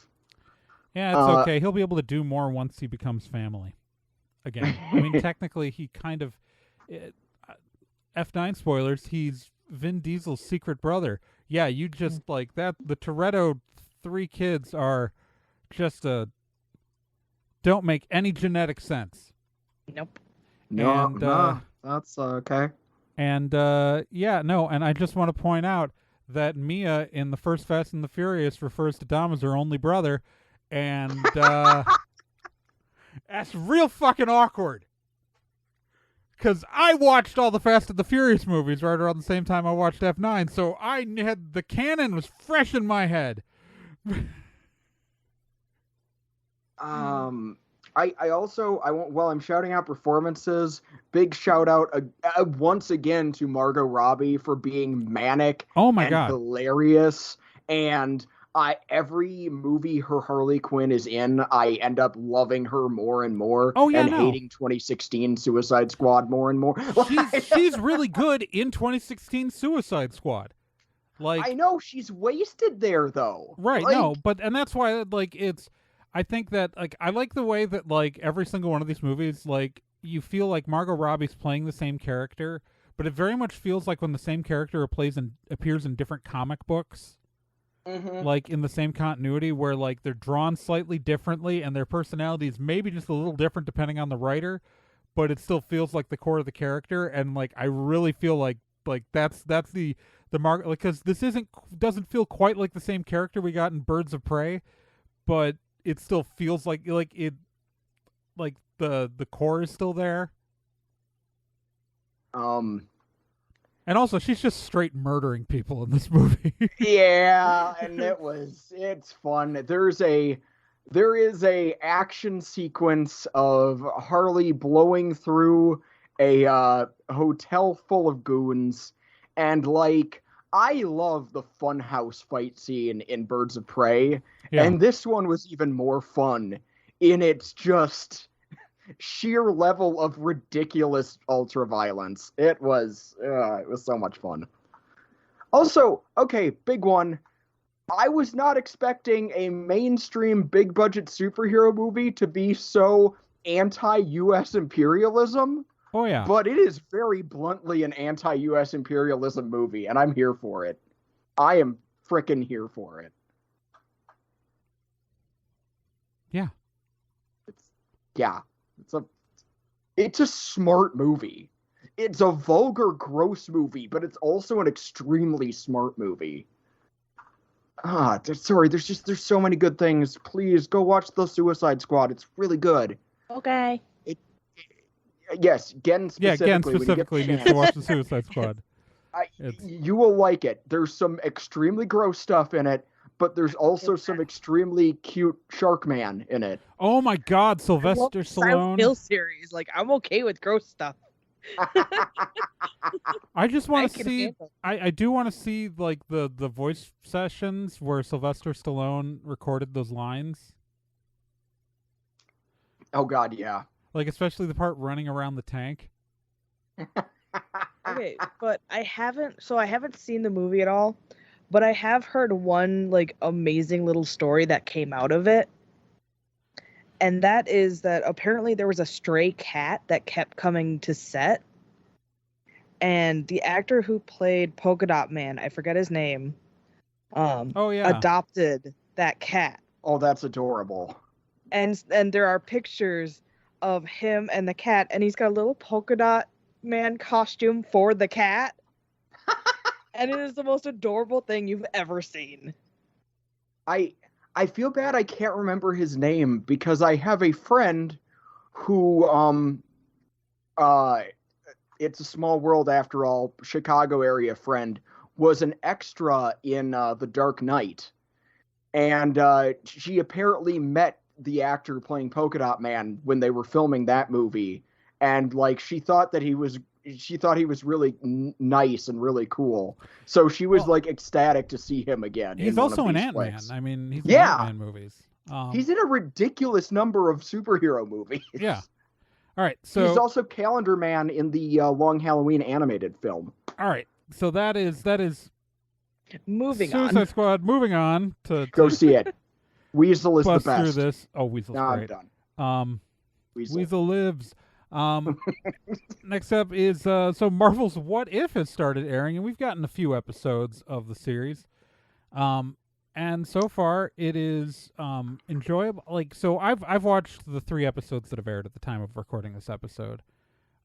Yeah, it's okay. He'll be able to do more once he becomes family again. I mean, technically, he kind of F9 spoilers. He's Vin Diesel's secret brother. Yeah, you just like that. The Toretto 3 kids are just don't make any genetic sense. Nope. No, that's okay. And and I just want to point out that Mia in the first Fast and the Furious refers to Dom as her only brother, and that's real fucking awkward. Because I watched all the Fast and the Furious movies right around the same time I watched F9, so I had the canon was fresh in my head. While I'm shouting out performances, big shout out once again to Margot Robbie for being manic. Oh my God, hilarious. And every movie her Harley Quinn is in, I end up loving her more and more. Oh yeah, hating 2016 Suicide Squad more and more. She's really good in 2016 Suicide Squad. Like, I know she's wasted there though. Right? No, and that's why I think that, like, I like the way that, like, every single one of these movies, like, you feel like Margot Robbie's playing the same character, but it very much feels like when the same character appears in different comic books, like, in the same continuity, where, like, they're drawn slightly differently and their personalities maybe just a little different depending on the writer, but it still feels like the core of the character. And, like, I really feel like that's the Margot, because this doesn't feel quite like the same character we got in Birds of Prey, but it still feels like the core is still there. And also, she's just straight murdering people in this movie. Yeah, and it's fun. There is a action sequence of Harley blowing through a hotel full of goons, and like, I love the funhouse fight scene in Birds of Prey, and this one was even more fun in its just sheer level of ridiculous ultra-violence. It was so much fun. Also, okay, big one. I was not expecting a mainstream big-budget superhero movie to be so anti-U.S. imperialism. Oh, yeah. But it is very bluntly an anti-U.S. imperialism movie, and I'm here for it. I am frickin' here for it. Yeah. It's a smart movie. It's a vulgar, gross movie, but it's also an extremely smart movie. There's so many good things. Please, go watch The Suicide Squad. It's really good. Okay. Yes, Gen specifically. Yeah, Gen specifically needs to watch The Suicide Squad. You will like it. There's some extremely gross stuff in it, but there's also some extremely cute Shark Man in it. Oh my God, Sylvester Stallone. Silent Hill series. Like, I'm okay with gross stuff. I just want to see. I do want to see like the voice sessions where Sylvester Stallone recorded those lines. Oh God, yeah. Like especially the part running around the tank. Okay, but I haven't seen the movie at all, but I have heard one like amazing little story that came out of it. And that is that apparently there was a stray cat that kept coming to set. And the actor who played Polka Dot Man, I forget his name, adopted that cat. Oh, that's adorable. And there are pictures of him and the cat, and he's got a little Polka Dot Man costume for the cat. And it is the most adorable thing you've ever seen. I feel bad I can't remember his name because I have a friend who it's a small world after all, Chicago area friend, was an extra in The Dark Knight. And she apparently met the actor playing Polka Dot Man when they were filming that movie. And like she thought he was really nice and really cool. So she was like ecstatic to see him again. He's also an Ant-Man. I mean, he's in Ant-Man movies. He's in a ridiculous number of superhero movies. Yeah. All right, so he's also Calendar Man in the Long Halloween animated film. All right, so that is moving Suicide on. Squad. Moving on to go see it. Weasel is the bust best. Through this. Oh, Weasel's great. I'm done. Weasel lives. Next up is so Marvel's What If has started airing, and we've gotten a few episodes of the series. And so far it is enjoyable. Like, so I've watched the 3 episodes that have aired at the time of recording this episode.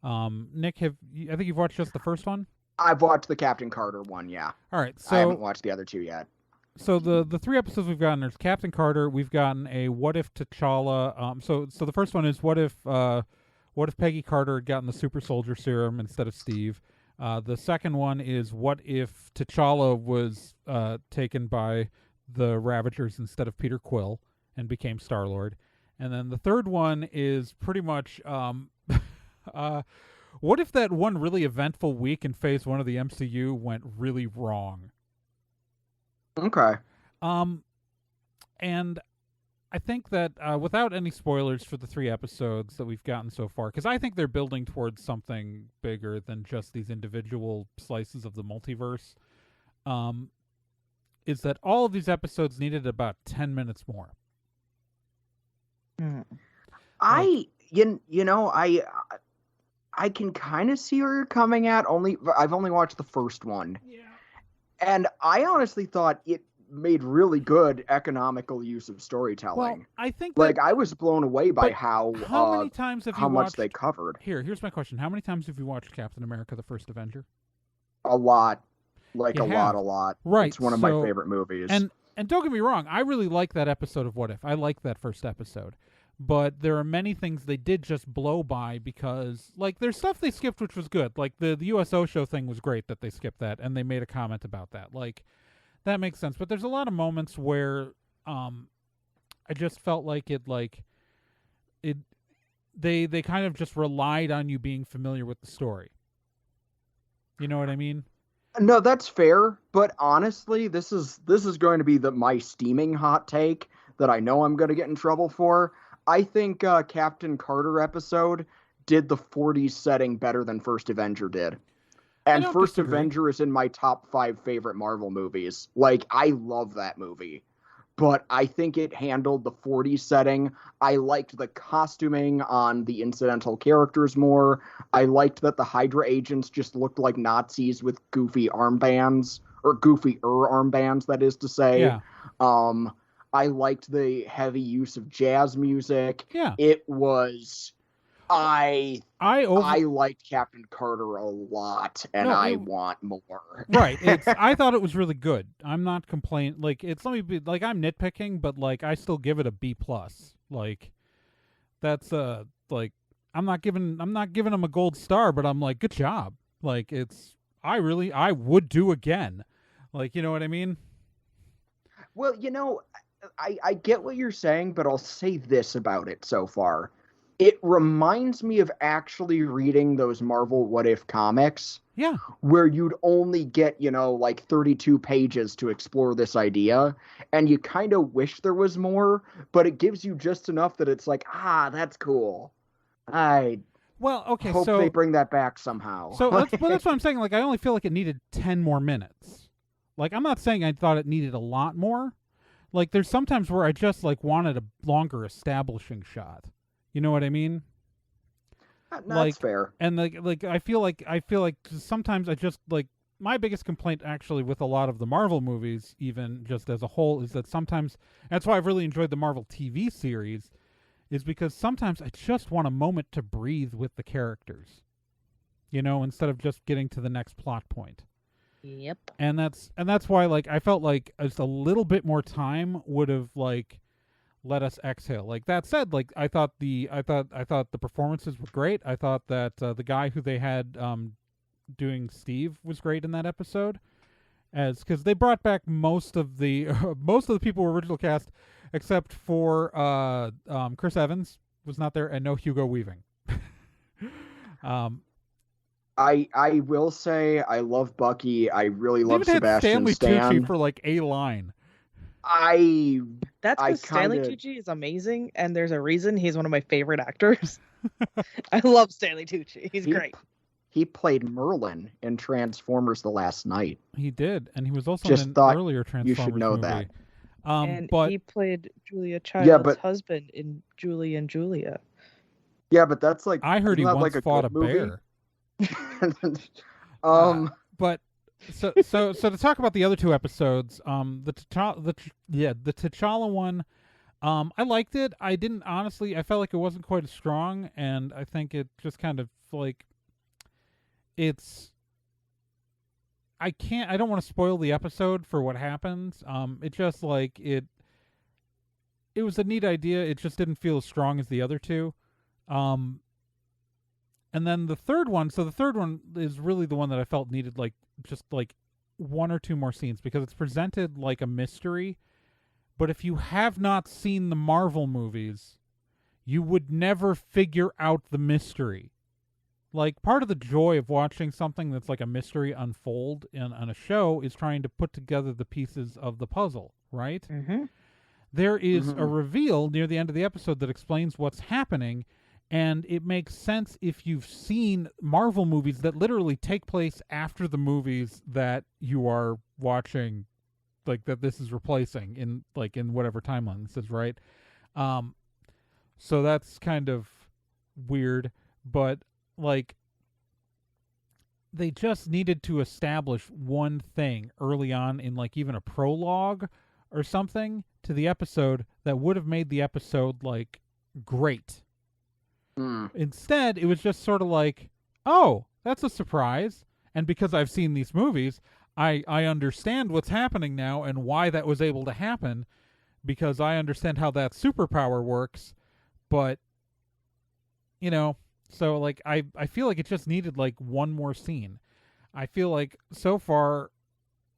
Nick, I think you've watched just the first one? I've watched the Captain Carter one, yeah. All right, so I haven't watched the other 2 yet. So the 3 episodes we've gotten, there's Captain Carter, we've gotten a What If T'Challa. So the first one is what if Peggy Carter had gotten the super soldier serum instead of Steve. The second one is what if T'Challa was taken by the Ravagers instead of Peter Quill and became Star-Lord. And then the third one is pretty much what if that one really eventful week in Phase 1 of the MCU went really wrong? Okay. And I think that without any spoilers for the 3 episodes that we've gotten so far, because I think they're building towards something bigger than just these individual slices of the multiverse, is that all of these episodes needed about 10 minutes more. I can kind of see where you're coming at. I've only watched the first one. Yeah. And I honestly thought it made really good economical use of storytelling. Well, I think I was blown away by how many times have you much they covered. Here's my question. How many times have you watched Captain America: The First Avenger? A lot. You a lot. Right. It's one of my favorite movies. And don't get me wrong, I really like that episode of What If. I like that first episode. But there are many things they did just blow by because, like, there's stuff they skipped which was good. Like, the USO show thing was great that they skipped that, and they made a comment about that. Like, that makes sense. But there's a lot of moments where I just felt like they kind of just relied on you being familiar with the story. You know what I mean? No, that's fair. But honestly, this is going to be my steaming hot take that I know I'm going to get in trouble for. I think Captain Carter episode did the 40s setting better than First Avenger did. And First disagree. Avenger is in my top 5 favorite Marvel movies. Like, I love that movie. But I think it handled the 40s setting. I liked the costuming on the incidental characters more. I liked that the Hydra agents just looked like Nazis with goofy armbands. Or goofier armbands, that is to say. Yeah. I liked the heavy use of jazz music. Yeah. It was... I liked Captain Carter a lot, and I want more. Right. I thought it was really good. I'm not complaining. Like, I'm nitpicking, but like I still give it a B+. Like, that's like I'm not giving them a gold star, but I'm like, good job. Like, I would do again. Like, you know what I mean? Well, I get what you're saying, but I'll say this about it so far. It reminds me of actually reading those Marvel What If comics. Yeah. Where you'd only get, like 32 pages to explore this idea, and you kind of wish there was more, but it gives you just enough that it's like, that's cool. Hope they bring that back somehow. So that's what I'm saying. Like, I only feel like it needed 10 more minutes. Like, I'm not saying I thought it needed a lot more. Like, there's sometimes where I just, like, wanted a longer establishing shot. You know what I mean? That's fair. And like I feel like sometimes I just, like, my biggest complaint actually with a lot of the Marvel movies, even just as a whole, is that sometimes, that's why I've really enjoyed the Marvel TV series, is because sometimes I just want a moment to breathe with the characters, instead of just getting to the next plot point. Yep. And that's why, like, I felt like just a little bit more time would have, like, let us exhale. Like, that said, like, I thought the performances were great. I thought that the guy who they had doing Steve was great in that episode, because they brought back most of the people who were original cast, except for Chris Evans was not there, and no Hugo Weaving. I will say I love Bucky. I really love Sebastian Stanley Stan. Tucci for, like, a line. That's because Stanley Tucci is amazing, and there's a reason he's one of my favorite actors. I love Stanley Tucci. He's great. He played Merlin in Transformers: The Last Night. He did, and he was also in an earlier Transformers you should know movie. That. And but he played Julia Child's husband in Julie and Julia. Yeah, but that's like, I heard he once fought a bear. But so to talk about the other two episodes, the T'Challa one, I liked it. I didn't, honestly, I felt like it wasn't quite as strong, and I think it just kind of, like, I don't want to spoil the episode for what happens. It just, like, it was a neat idea. It just didn't feel as strong as the other two. And then the third one is really the one that I felt needed, like, just, like, one or two more scenes, because it's presented like a mystery. But if you have not seen the Marvel movies, you would never figure out the mystery. Like, part of the joy of watching something that's like a mystery unfold on a show is trying to put together the pieces of the puzzle, right? Mm-hmm. There is a reveal near the end of the episode that explains what's happening, and it makes sense if you've seen Marvel movies that literally take place after the movies that you are watching, like, that this is replacing in whatever timeline this is, right? So that's kind of weird, but, like, they just needed to establish one thing early on in, like, even a prologue or something to the episode that would have made the episode, like, great. Instead, it was just sort of like, oh, that's a surprise. And because I've seen these movies, I understand what's happening now and why that was able to happen, because I understand how that superpower works. But, so, like, I feel like it just needed, like, one more scene. I feel like so far,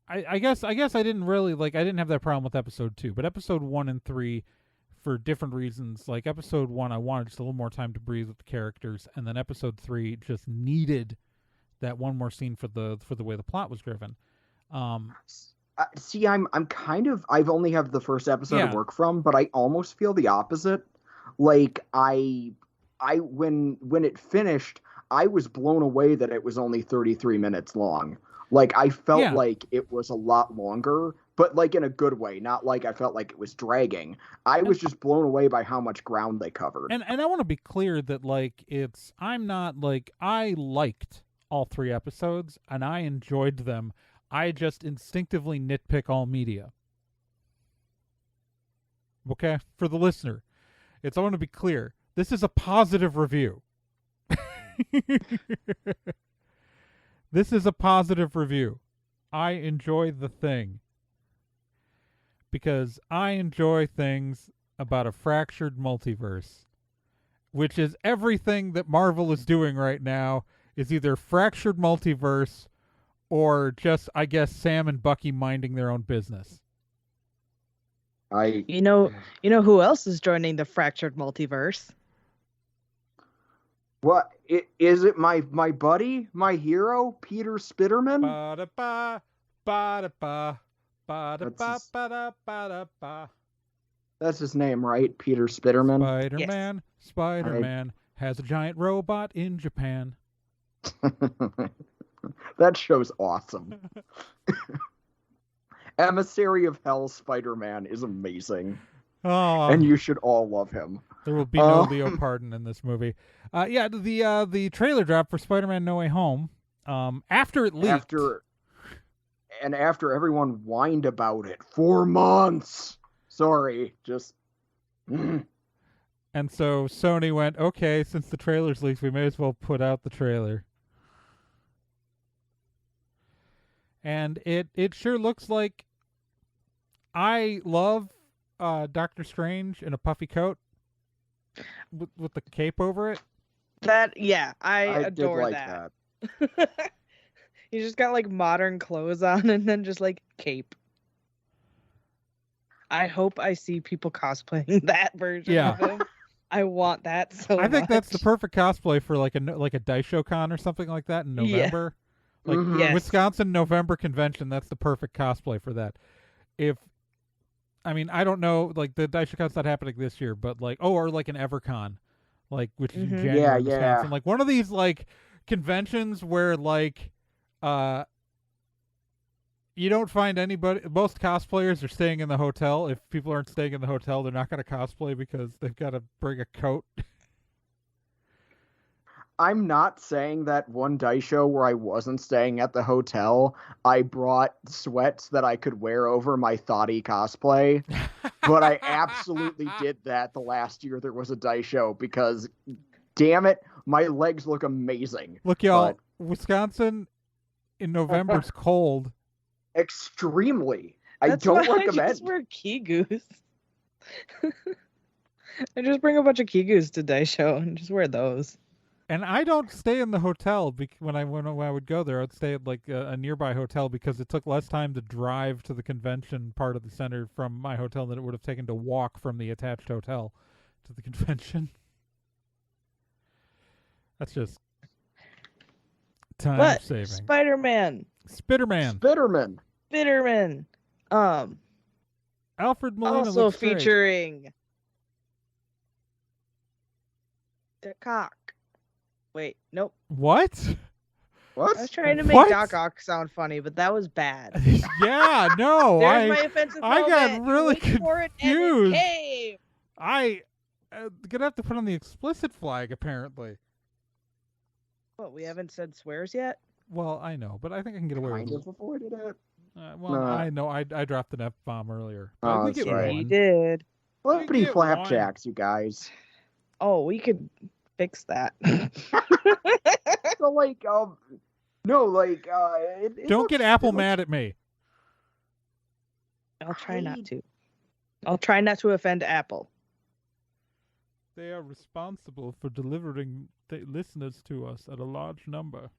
I guess I didn't really, like, I didn't have that problem with episode 2, but episode 1 and 3, for different reasons, like, episode 1, I wanted just a little more time to breathe with the characters, and then episode 3 just needed that one more scene for the way the plot was driven. See, I'm kind of, I've only have the first episode to work from, but I almost feel the opposite. Like, I when it finished, I was blown away that it was only 33 minutes long. Like, I felt like it was a lot longer, but, like, in a good way, not like I felt like it was dragging. I was just blown away by how much ground they covered. And I want to be clear that, like, I'm not, like, I liked all 3 episodes, and I enjoyed them. I just instinctively nitpick all media. Okay? For the listener, I want to be clear. This is a positive review. This is a positive review. I enjoy the thing. Because I enjoy things about a fractured multiverse, which is everything that Marvel is doing right now, is either fractured multiverse or just, I guess, Sam and Bucky minding their own business. You know who else is joining the fractured multiverse? What is it? My buddy, my hero, Peter Spiderman. Ba-da-ba, ba-da-ba, ba-da-ba, ba-da-ba-da-ba. That's his name, right? Peter Spiderman. Spider-Man, yes. Spider-Man has a giant robot in Japan. That show's awesome. Emissary of Hell Spider-Man is amazing. Oh, and you should all love him. There will be no Leo Pardon in this movie. The trailer dropped for Spider-Man No Way Home. After it leaked. After everyone whined about it. 4 months. Sorry, just... And so Sony went, okay, since the trailer's leaked, we may as well put out the trailer. And it sure looks like I love Doctor Strange in a puffy coat with the cape over it. I adore that. He's just got like modern clothes on and then just like cape. I hope I see people cosplaying that version of him. I want that so much. I think that's the perfect cosplay for like a Daisho Con or something like that in November. Yeah. Yes. Wisconsin November convention, that's the perfect cosplay for that. I don't know, like the Daisho Con's not happening this year, but or like an EverCon, which is in January in Wisconsin. Like one of these like conventions where you don't find anybody. Most cosplayers are staying in the hotel. If people aren't staying in the hotel, they're not going to cosplay because they've got to bring a coat. I'm not saying that one Daisho where I wasn't staying at the hotel, I brought sweats that I could wear over my thoughty cosplay. But I absolutely did that the last year there was a Daisho because, damn it, my legs look amazing. Look, y'all, Wisconsin in November's cold. Extremely. That's I don't why recommend. I just wear Kigus. I just bring a bunch of Kigus to Daisho and just wear those. And I don't stay in the hotel when I would go there. I'd stay at like a nearby hotel because it took less time to drive to the convention part of the center from my hotel than it would have taken to walk from the attached hotel to the convention. That's just time saving. Spider-Man. Spiderman. Alfred Molina also featuring the cock. Wait, nope. What? What? I was trying to make Doc Ock sound funny, but that was bad. Yeah, no. There's my offensive moment. I got really confused. I gonna have to put on the explicit flag, apparently. What, we haven't said swears yet? Well, I know, but I think I can get away with it. Kind of avoided it. I know. I dropped an F-bomb earlier. Oh, that's right. You did. Flippity flapjacks, you guys. Oh, we could fix that. So, don't get Apple mad at me. I'll try not to. I'll try not to offend Apple. They are responsible for delivering the listeners to us at a large number.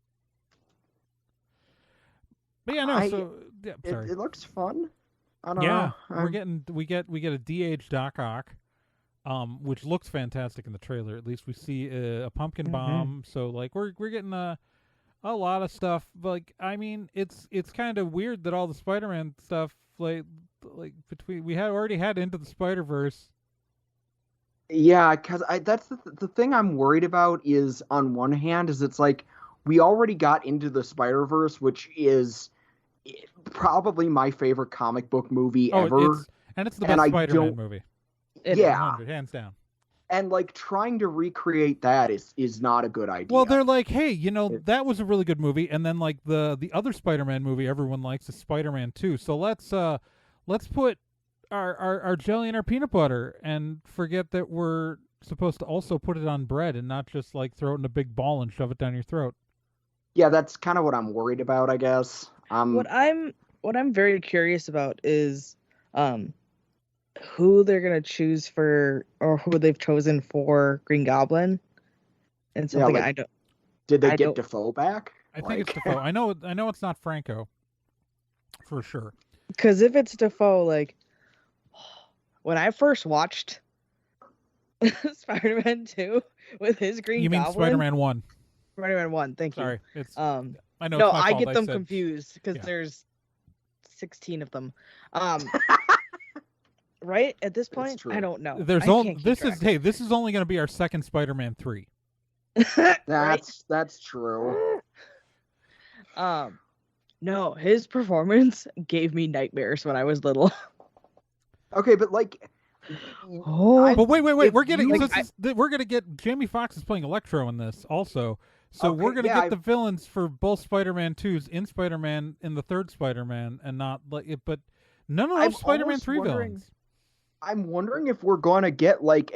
But yeah, no. Sorry. It looks fun. I don't know. We get a DH Doc Ock, which looks fantastic in the trailer. At least we see a pumpkin bomb. So we're getting a lot of stuff. It's kind of weird that all the Spider-Man stuff between we already had Into the Spider-Verse. Yeah, because that's the thing I'm worried about is on one hand is it's like we already got Into the Spider-Verse, which is probably my favorite comic book movie ever. It's the best Spider-Man movie. Yeah, hands down. And trying to recreate that is not a good idea. Well, they're like, hey, that was a really good movie, and then the other Spider-Man movie everyone likes is Spider-Man 2. So let's put our jelly and our peanut butter and forget that we're supposed to also put it on bread and not just throw it in a big ball and shove it down your throat. Yeah, that's kind of what I'm worried about, I guess. What I'm very curious about is who they're gonna choose for, or who they've chosen for Green Goblin, and something I don't. Did they get Defoe back? I think it's Defoe. I know it's not Franco, for sure. Because if it's Defoe, when I first watched Spider-Man 2 with his Green You mean Goblin. Spider-Man 1? Spider-Man 1, thank you. Sorry. It's I know it's no, my I fault. get them said, confused because yeah. there's 16 of them. Right at this point, I don't know. There's this is only going to be our second Spider-Man 3. That's true. No, his performance gave me nightmares when I was little. Okay, but like, but wait, we're getting like, we're gonna get Jamie Foxx is playing Electro in this also, so we're gonna get the villains for both Spider-Man 2s in Spider-Man in the third Spider-Man, and not like it, but none of those Spider-Man 3 villains. I'm wondering if we're gonna get like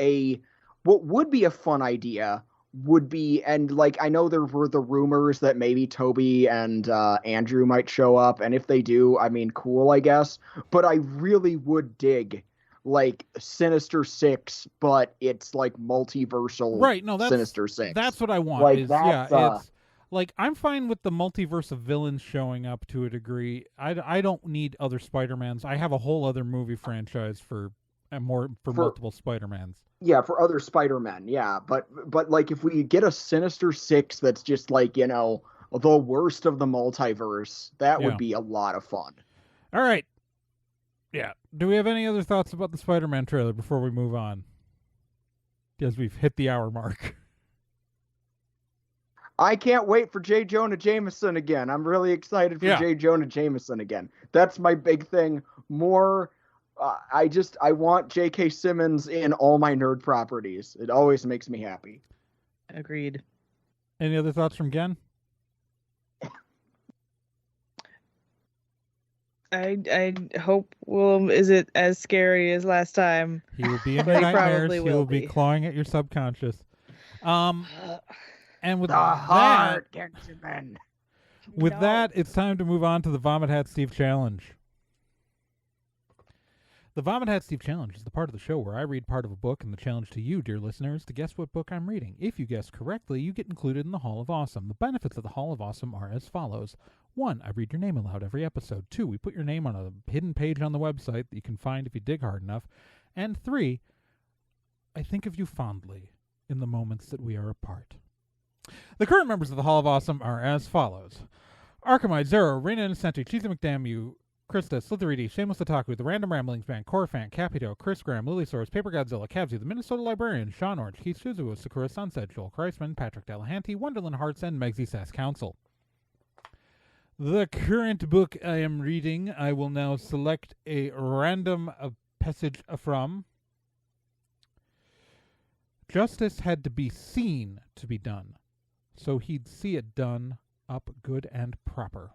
what would be a fun idea would be, and like I know there were the rumors that maybe Toby and Andrew might show up, and if they do, I mean, cool, I guess. But I really would dig like Sinister Six, but it's like multiversal. Right? No, that's Sinister Six. That's what I want. Like it's like I'm fine with the multiverse of villains showing up to a degree. I don't need other Spider-Mans. I have a whole other movie franchise for multiple Spider-Mans. Yeah, for other Spider-Men, yeah. But like if we get a Sinister Six that's just like, the worst of the multiverse, that would be a lot of fun. All right. Yeah. Do we have any other thoughts about the Spider-Man trailer before we move on? Because we've hit the hour mark. I can't wait for J. Jonah Jameson again. I'm really excited for J. Jonah Jameson again. That's my big thing. More... I want J.K. Simmons in all my nerd properties. It always makes me happy. Agreed. Any other thoughts from Gen? I hope Willem isn't as scary as last time. He will be in your nightmares. He will be clawing at your subconscious. And with heart gets you, man. With that, it's time to move on to the Vomit Hat Steve Challenge. The Vomit Hat Steve Challenge is the part of the show where I read part of a book and the challenge to you, dear listeners, to guess what book I'm reading. If you guess correctly, you get included in the Hall of Awesome. The benefits of the Hall of Awesome are as follows. 1, I read your name aloud every episode. 2, we put your name on a hidden page on the website that you can find if you dig hard enough. And 3, I think of you fondly in the moments that we are apart. The current members of the Hall of Awesome are as follows. Archimide, Zero, Reina Innocenti, Cheesy McDamn, Krista, Slithery, Shameless Otaku, The Random Ramblings Band, Corfant, Capito, Chris Graham, Lily Source, Paper Godzilla, Cavsy, The Minnesota Librarian, Sean Orange, Keith Suzuo, Sakura Sunset, Joel Kreisman, Patrick Delahanty, Wonderland Hearts, and Megsy Sass Council. The current book I am reading, I will now select a random passage from. Justice had to be seen to be done, so he'd see it done up good and proper.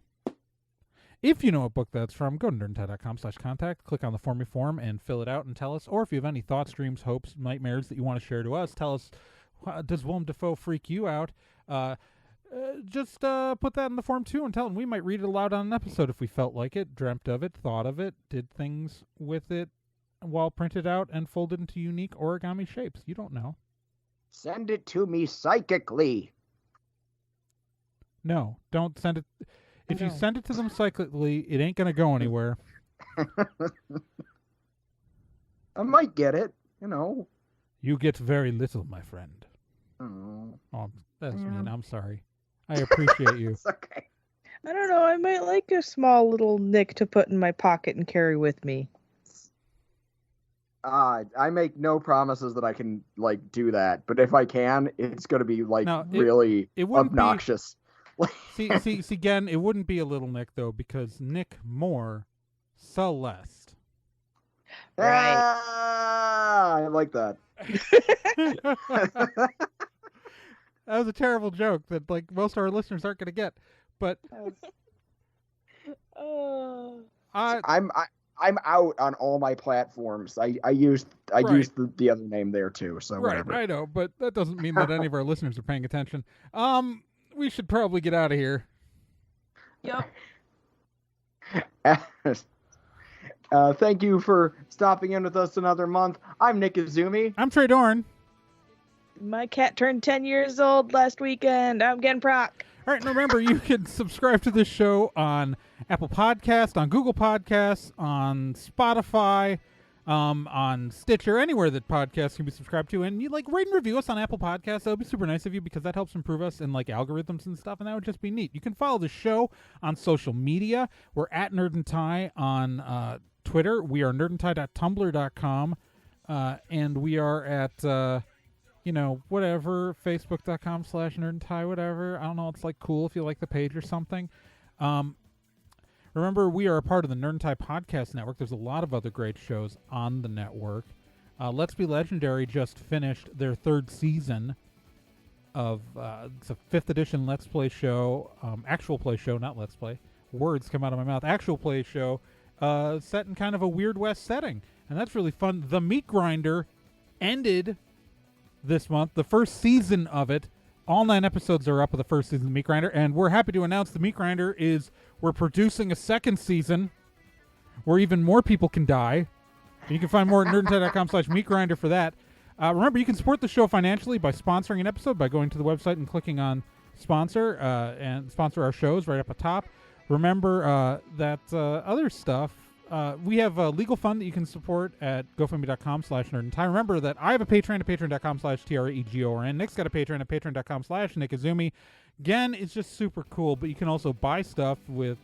If you know what book that's from, go to nerdandtie.com/contact, click on the Form Me form, and fill it out and tell us. Or if you have any thoughts, dreams, hopes, nightmares that you want to share to us, tell us, does Willem Dafoe freak you out? Just put that in the form too and tell them. We might read it aloud on an episode if we felt like it, dreamt of it, thought of it, did things with it while printed out and folded into unique origami shapes. You don't know. Send it to me psychically. No, don't send it. If you send it to them cyclically, it ain't going to go anywhere. I might get it, You get very little, my friend. Oh, that's mean. I'm sorry. I appreciate you. It's okay. I don't know. I might like a small little nick to put in my pocket and carry with me. I make no promises that I can, do that. But if I can, it's going to be, really obnoxious. see, again, it wouldn't be a little Nick, though, because Nick more, Celeste. Right. I like that. That was a terrible joke that, most of our listeners aren't going to get. But I'm out on all my platforms. I used the other name there too. So whatever. Right, I know, but that doesn't mean that any of our listeners are paying attention. We should probably get out of here. Yep. Thank you for stopping in with us another month. I'm Nick Izumi. I'm Trey Dorn. My cat turned 10 years old last weekend. I'm getting proc. All right, and remember, you can subscribe to this show on Apple Podcasts, on Google Podcasts, on Spotify, on Stitcher, anywhere that podcasts can be subscribed to, and you rate and review us on Apple Podcasts. That would be super nice of you because that helps improve us in algorithms and stuff, and that would just be neat. You can follow the show on social media. We're at Nerd and Tie on Twitter. We are nerdandtie.tumblr.com, and we are at whatever, facebook.com/nerdandtie, whatever. I don't know, it's cool if you like the page or something. Remember, we are a part of the Nerd and Tie Podcast Network. There's a lot of other great shows on the network. Let's Be Legendary just finished their 3rd season of it's a 5th edition Let's Play show, actual play show, not Let's Play. Words come out of my mouth. Actual play show set in kind of a Weird West setting, and that's really fun. The Meat Grinder ended this month, the 1st season of it. All 9 episodes are up of the 1st season of The Meat Grinder, and we're happy to announce The Meat Grinder we're producing a 2nd season where even more people can die. And you can find more at nerdandtie.com/meatgrinder for that. Remember, you can support the show financially by sponsoring an episode by going to the website and clicking on sponsor and sponsor our shows right up at top. Remember that other stuff. We have a legal fund that you can support at gofundme.com/nerdandtie. Remember that I have a Patreon at patreon.com/TREGORN. Nick's got a Patreon at patreon.com/NickIzumi. Again, it's just super cool, but you can also buy stuff with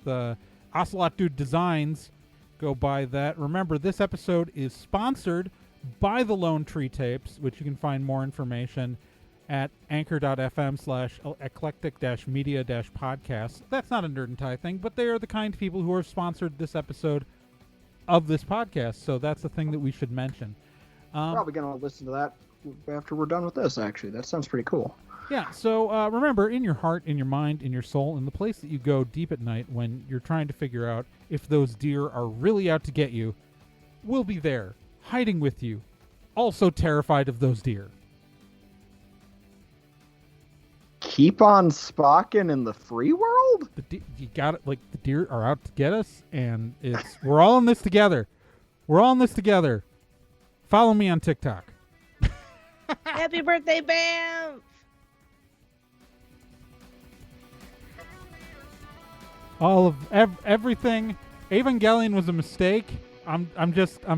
Ocelot Dude Designs. Go buy that. Remember, this episode is sponsored by the Lone Tree Tapes, which you can find more information at anchor.fm/eclectic-media-podcast. That's not a Nerd and Tie thing, but they are the kind people who are sponsored this episode of this podcast, so that's the thing that we should mention. Probably going to listen to that after we're done with this, actually. That sounds pretty cool. Yeah, so remember, in your heart, in your mind, in your soul, in the place that you go deep at night when you're trying to figure out if those deer are really out to get you, we'll be there, hiding with you, also terrified of those deer. Keep on spocking in the free world? You got it. The deer are out to get us, and we're all in this together. We're all in this together. Follow me on TikTok. Happy birthday, Bam! All of everything. Evangelion was a mistake. I'm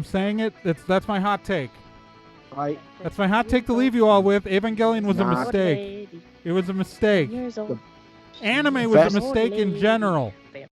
saying it. That's my hot take. Right. That's my hot take to leave you all with. Evangelion was a mistake. It was a mistake. Anime was a mistake in general.